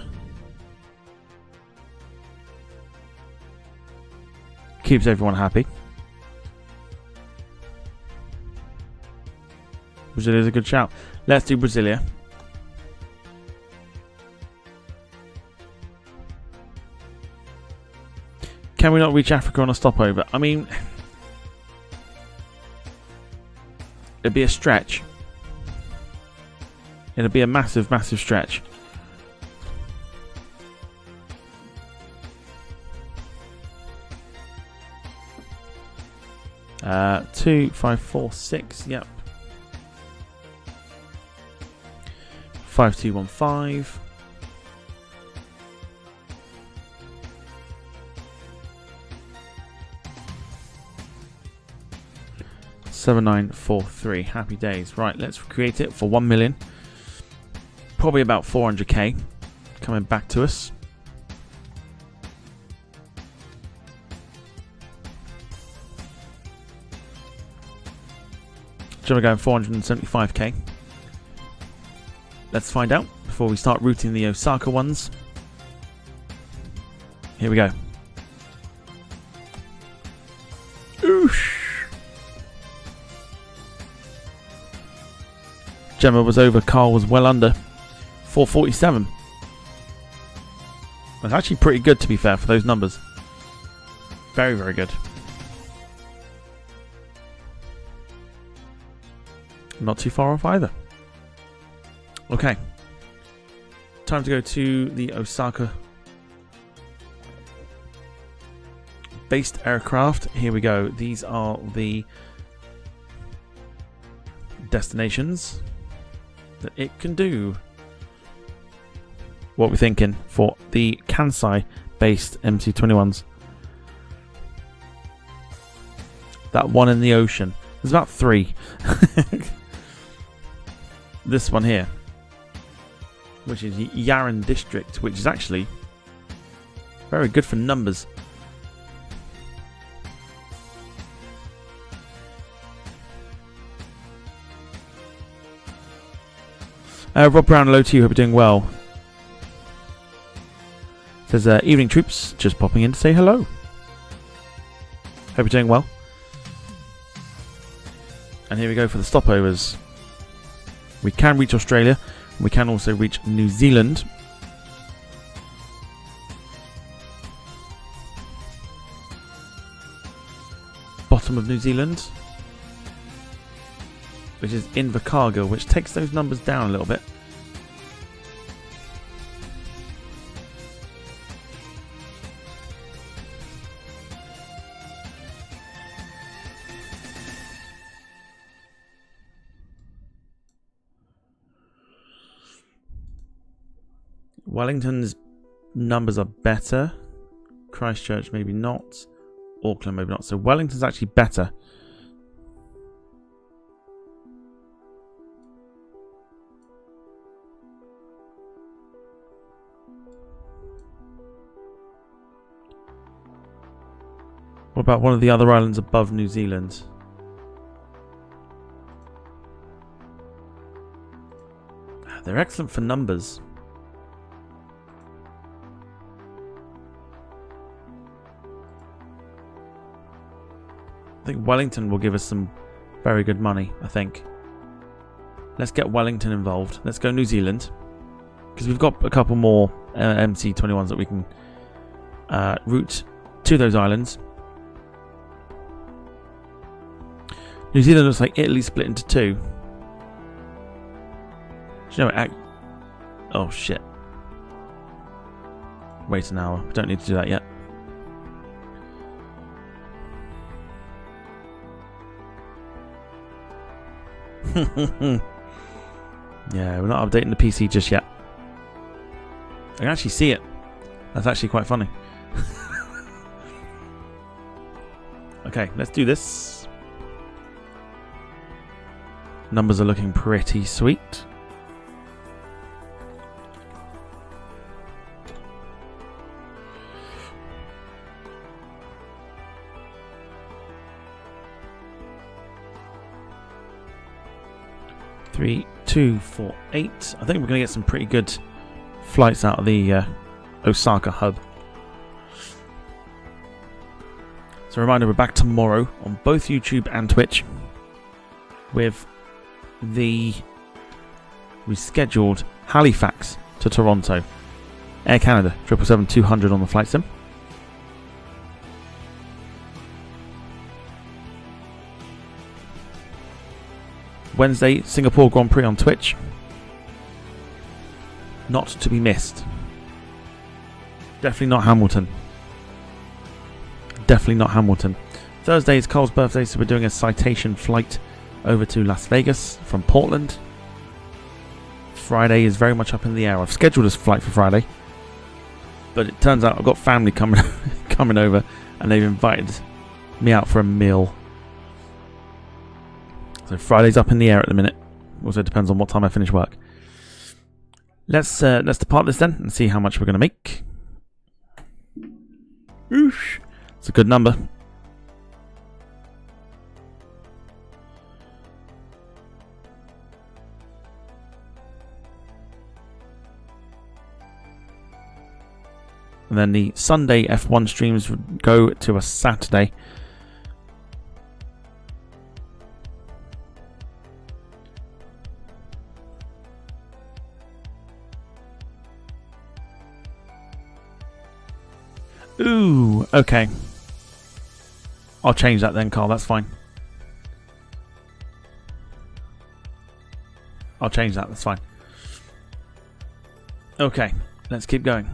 Keeps everyone happy. Brasilia is a good shout. Let's do Brasilia. Can we not reach Africa on a stopover? I mean, it'd be a stretch. It'd be a massive, massive stretch. Uh, 2, 5, 4, 6. Yep. 5215. $7943. Happy days. Right, let's create it for 1 million. Probably about 400k coming back to us. Should we go 475k? Let's find out before we start routing the Osaka ones. Here we go. Oosh. Gemma was over, Carl was well under. 447. That's actually pretty good, to be fair, for those numbers. Very, very good. Not too far off either. Okay. Time to go to the Osaka based aircraft. Here we go. These are the destinations that it can do. What we're thinking for the Kansai-based MC21s. That one in the ocean. There's about 3. This one here, which is Yaren District, which is actually very good for numbers. Rob Brown, hello to you. Hope you're doing well. Says evening troops, just popping in to say hello. Hope you're doing well. And here we go for the stopovers. We can reach Australia. We can also reach New Zealand. Bottom of New Zealand, which is Invercargill, which takes those numbers down a little bit. Wellington's numbers are better. Christchurch maybe not. Auckland maybe not. So Wellington's actually better. What about one of the other islands above New Zealand? They're excellent for numbers. I think Wellington will give us some very good money, I think. Let's get Wellington involved. Let's go New Zealand. Because we've got a couple more MC21s that we can route to those islands. New Zealand looks like Italy split into 2. Do you know what? Oh, shit. Wait an hour. We don't need to do that yet. Yeah, we're not updating the PC just yet. I can actually see it. That's actually quite funny. Okay, let's do this. Numbers are looking pretty sweet. Three, 2, 4, 8. I think we're going to get some pretty good flights out of the Osaka hub. So a reminder, we're back tomorrow on both YouTube and Twitch with the rescheduled Halifax to Toronto. Air Canada, 777-200 on the flight sim. Wednesday, Singapore Grand Prix on Twitch. Not to be missed. Definitely not Hamilton. Definitely not Hamilton. Thursday is Carl's birthday, so we're doing a citation flight over to Las Vegas from Portland. Friday is very much up in the air. I've scheduled this flight for Friday, but it turns out I've got family coming coming over, and they've invited me out for a meal. So Friday's up in the air at the minute. Also depends on what time I finish work. Let's depart this then and see how much we're going to make. Oosh. It's a good number. And then the Sunday F1 streams would go to a Saturday. Ooh, okay. I'll change that then, Carl. That's fine. I'll change that. That's fine. Okay, let's keep going.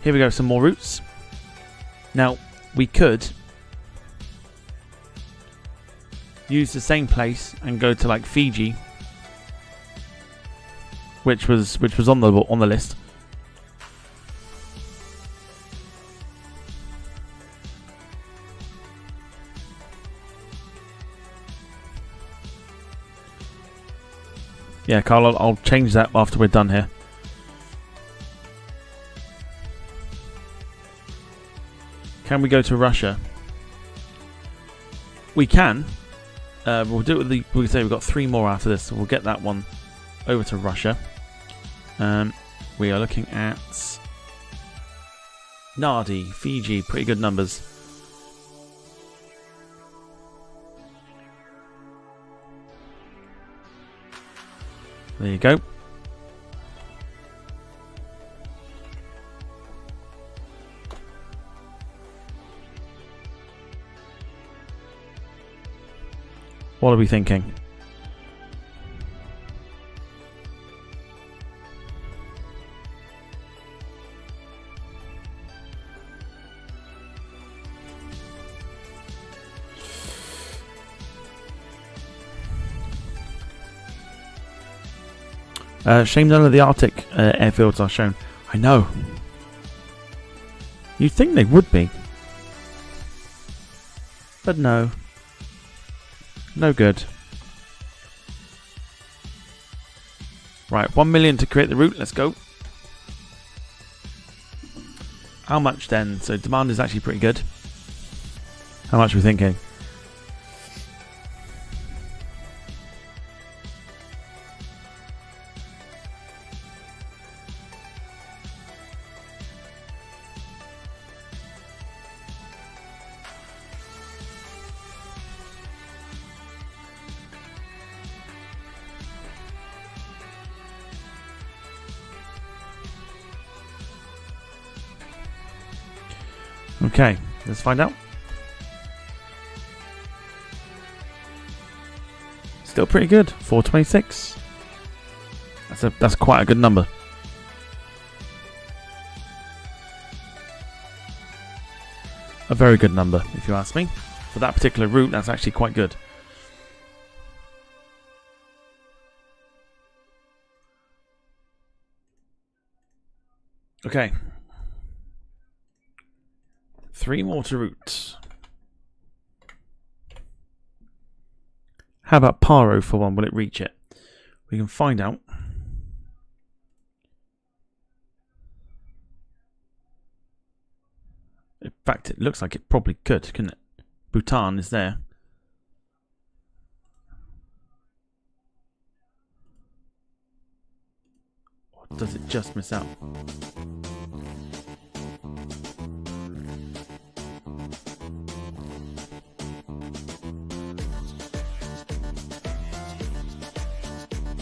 Here we go, some more routes. Now, we could use the same place and go to like Fiji, which was on the list. Yeah, Carl, I'll change that after we're done here. Can we go to Russia? We can. We'll do it with we'll say we've got 3 more after this, so we'll get that one over to Russia. We are looking at Nadi, Fiji, pretty good numbers. There you go. What are we thinking? Shame none of the Arctic airfields are shown. I know. You'd think they would be. But no. No good. Right, 1 million to create the route. Let's go. How much then? So demand is actually pretty good. How much are we thinking? Okay, let's find out. Still pretty good. 426. That's quite a good number. A very good number, if you ask me. For that particular route, that's actually quite good. Okay. 3 more to route. How about Paro for one? Will it reach it? We can find out. In fact, it looks like it probably could, couldn't it? Bhutan is there. Or does it just miss out?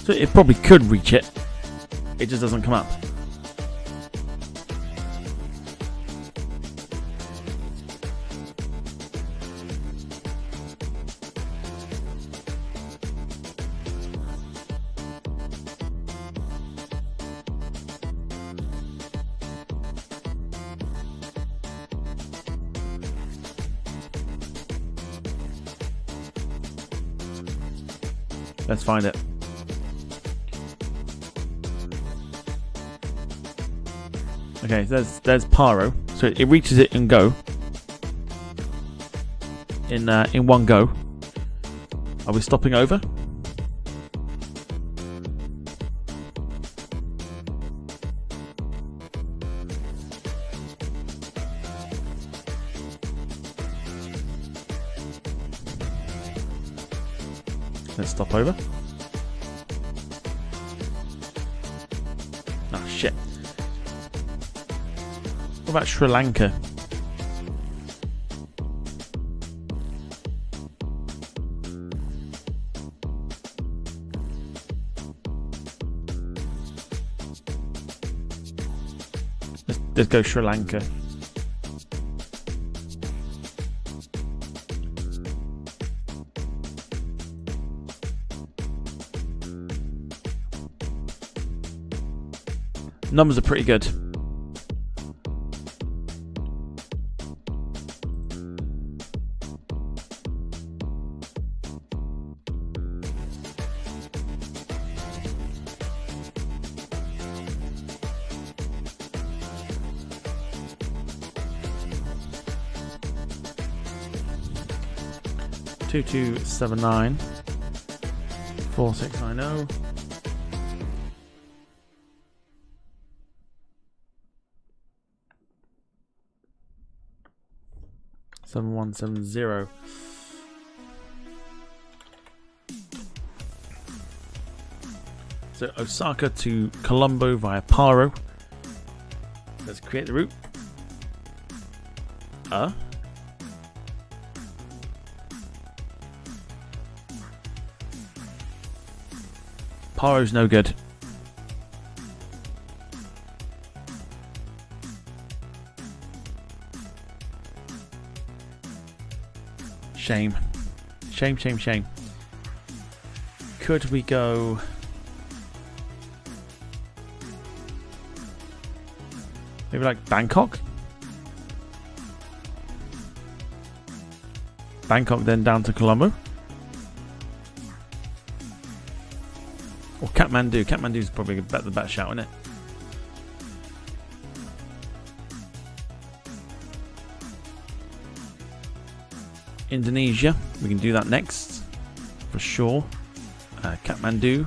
So it probably could reach it. It just doesn't come up. Let's find it. Okay, there's Paro. So it reaches it in go. In one go. Are we stopping over? Let's stop over. Oh shit. What about Sri Lanka? Let's go Sri Lanka. Numbers are pretty good. 2279 4690. 7170. So Osaka to Colombo via Paro. Let's create the route. Paro's no good. Shame. Shame, shame, shame. Could we go... maybe like Bangkok? Bangkok then down to Colombo? Or Kathmandu. Kathmandu's probably the better shout, isn't it? Indonesia, we can do that next for sure. Kathmandu.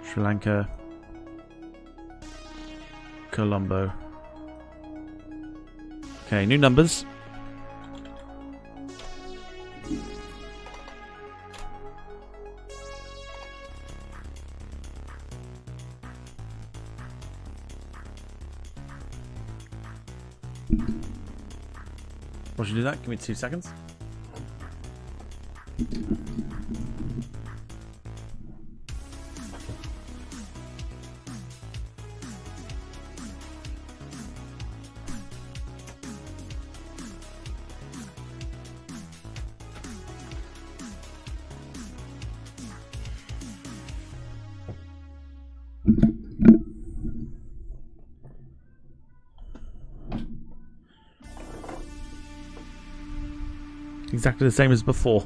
Sri Lanka. Colombo. Okay, new numbers. Watch you do that. Give me 2 seconds. Exactly the same as before.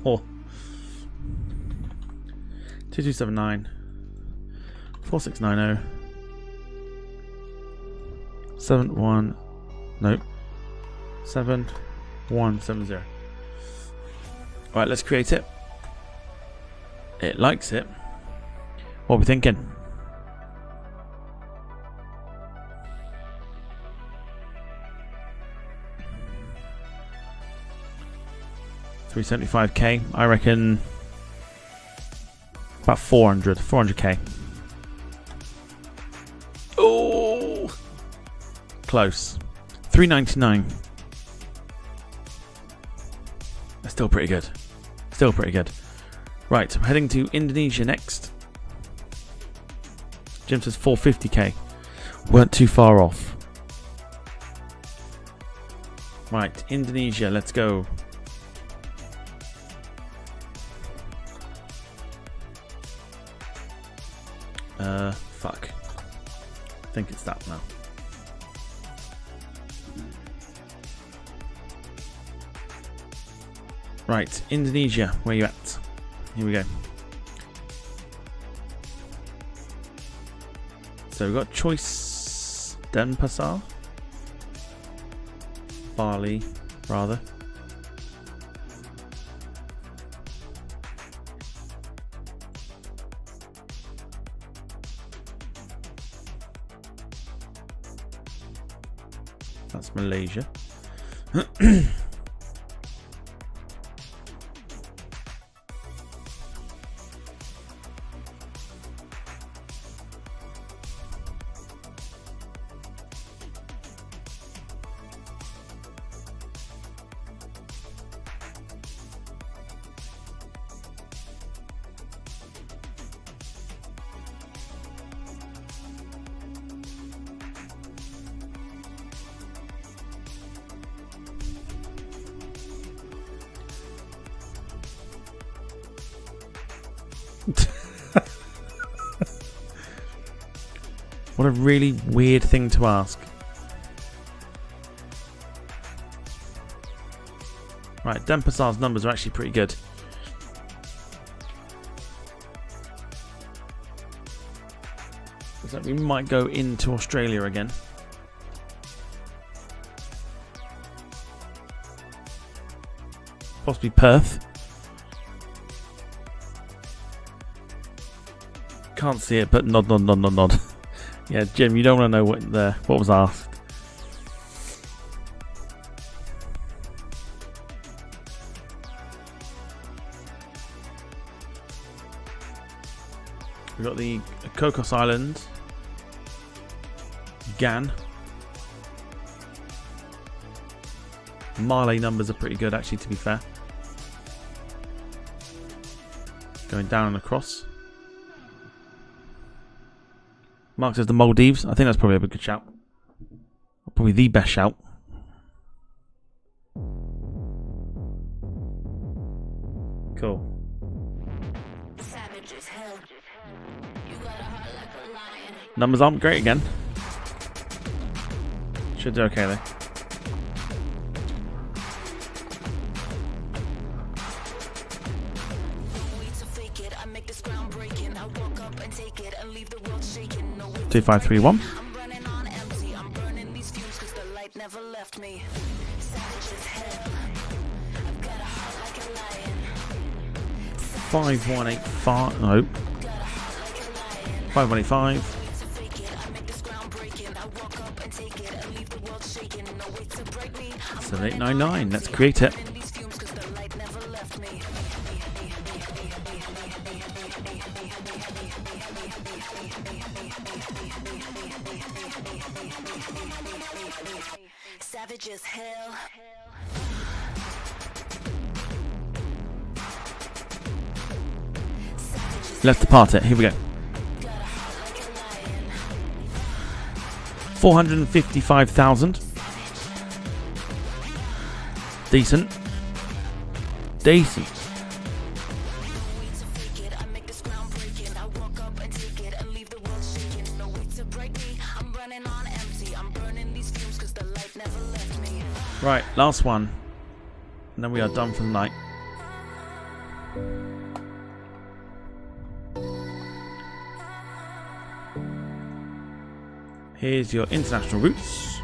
2279 4690 71 nope 7170. Alright, let's create it. It likes it. What are we thinking? $375k. I reckon about 400k. Oh, close. 399. That's still pretty good. Still pretty good. Right, I'm heading to Indonesia next. Jim says 450k. Weren't too far off. Right, Indonesia, let's go. Fuck. I think it's that now. Right, Indonesia, where you at? Here we go. So we've got choice Denpasar. Bali, rather. That's Malaysia. What a really weird thing to ask. Right, Denpasar's numbers are actually pretty good. Looks like we might go into Australia again. Possibly Perth. Can't see it, but nod, nod, nod, nod, nod. Yeah, Jim, you don't want to know what was asked. We've got the Cocos Island, Gan. Malay numbers are pretty good, actually, to be fair. Going down and across. Mark says the Maldives. I think that's probably a good shout. Probably the best shout. Cool. Numbers aren't great again. Should do okay though. Two, 5, 3, 1. Five, 1, 8, 5. No. 5, 1, 8, 5. 7, 8, 9, 9. Let's create it. Savage as hell. Let's depart it. Here we go. 455,000. Decent. Decent. Right, last one. And then we are done for the night. Here's your international routes.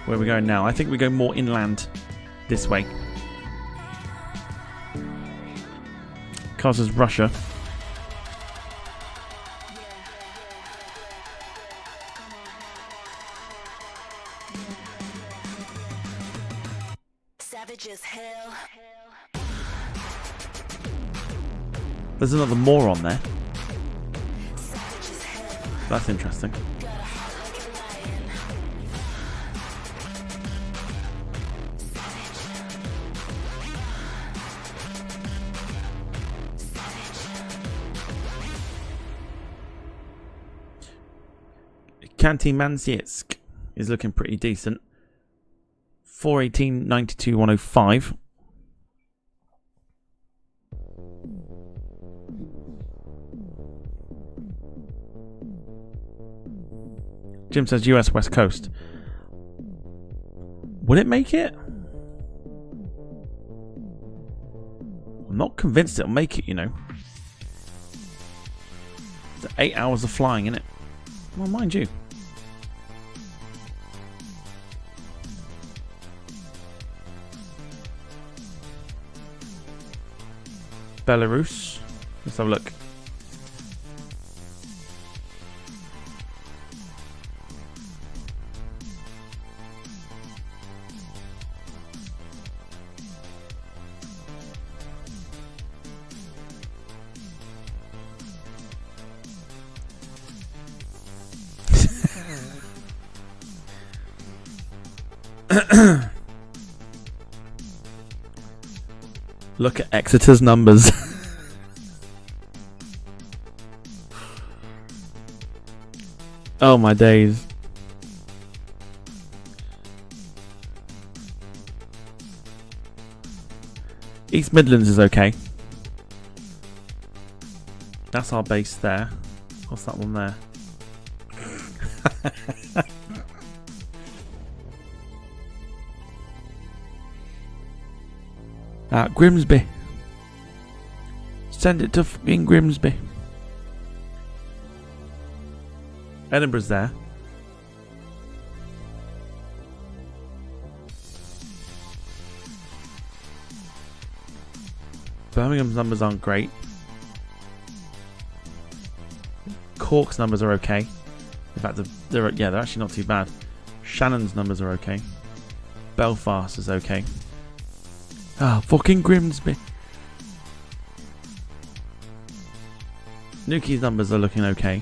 Where are we going now? I think we go more inland this way. Causes Russia. Savage as hell. There's another more on there. That's interesting. Khanty-Mansiysk is looking pretty decent. 418, 92, 105. Jim says US West Coast. Will it make it? I'm not convinced it'll make it, you know. It's 8 hours of flying, innit? Well, mind you. Belarus. Let's have a look. Look at Exeter's numbers. Oh my days. East Midlands is okay. That's our base there. What's that one there? Grimsby. Send it to fucking Grimsby. Edinburgh's there. Birmingham's numbers aren't great. Cork's numbers are okay. In fact, they're actually not too bad. Shannon's numbers are okay. Belfast is okay. Fucking Grimsby. Newquay's numbers are looking okay.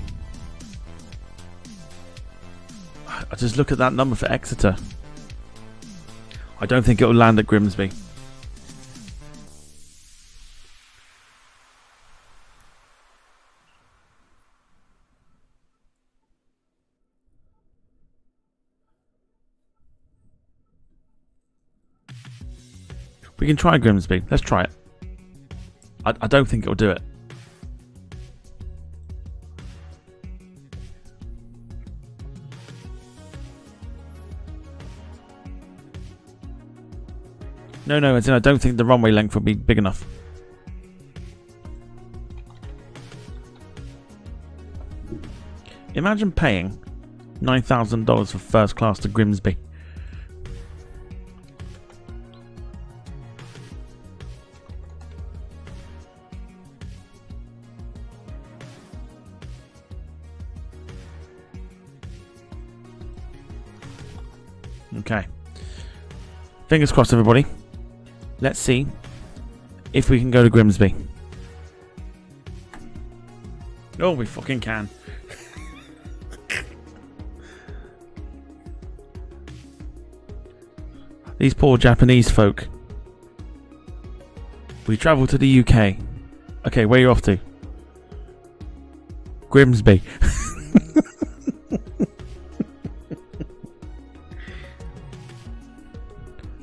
I just look at that number for Exeter. I don't think it will land at Grimsby. We can try Grimsby. Let's try it. I don't think it'll do it. No, as in I don't think the runway length will be big enough. Imagine paying $9,000 for first class to Grimsby. Okay. Fingers crossed, everybody. Let's see if we can go to Grimsby. Oh, we fucking can. These poor Japanese folk. We travel to the UK. Okay, where are you off to? Grimsby.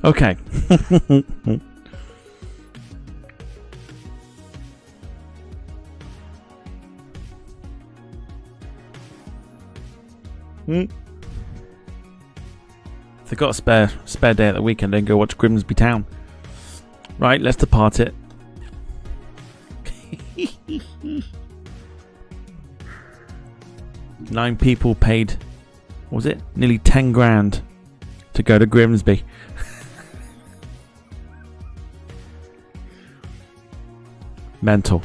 Okay. If they've got a spare day at the weekend, then go watch Grimsby Town. Right, let's depart it. Nine people paid, what was it? Nearly 10 grand to go to Grimsby. Mental.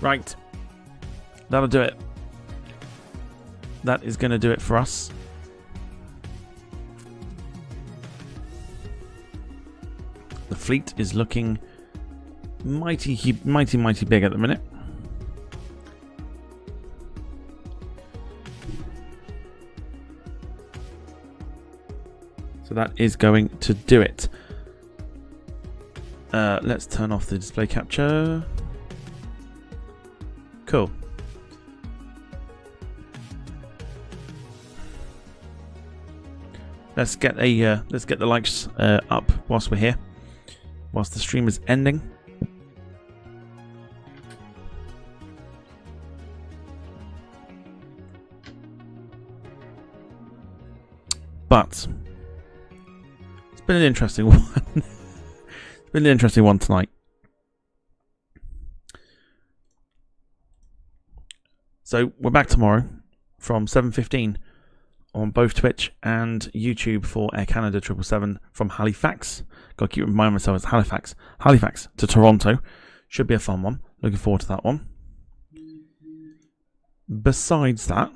Right. That'll do it. That is going to do it for us. The fleet is looking mighty big at the minute. So that is going to do it. Let's turn off the display capture. Cool. Let's get the likes up whilst we're here, whilst the stream is ending. But it's been an interesting one. Been an interesting one tonight. So we're back tomorrow from 7:15 on both Twitch and YouTube for Air Canada 777 from Halifax. Got to keep reminding myself it's Halifax. Halifax to Toronto. Should be a fun one. Looking forward to that one. Besides that,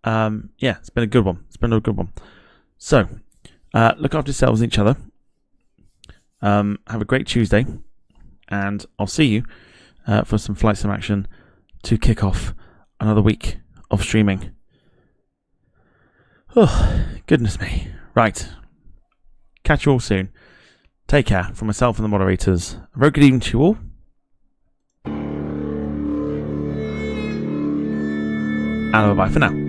yeah, it's been a good one. So, look after yourselves and each other. Have a great Tuesday. And I'll see you for some Flight Sim action to kick off another week of streaming. Oh, goodness me. Right. Catch you all soon. Take care from myself and the moderators. A very good evening to you all. And bye-bye for now.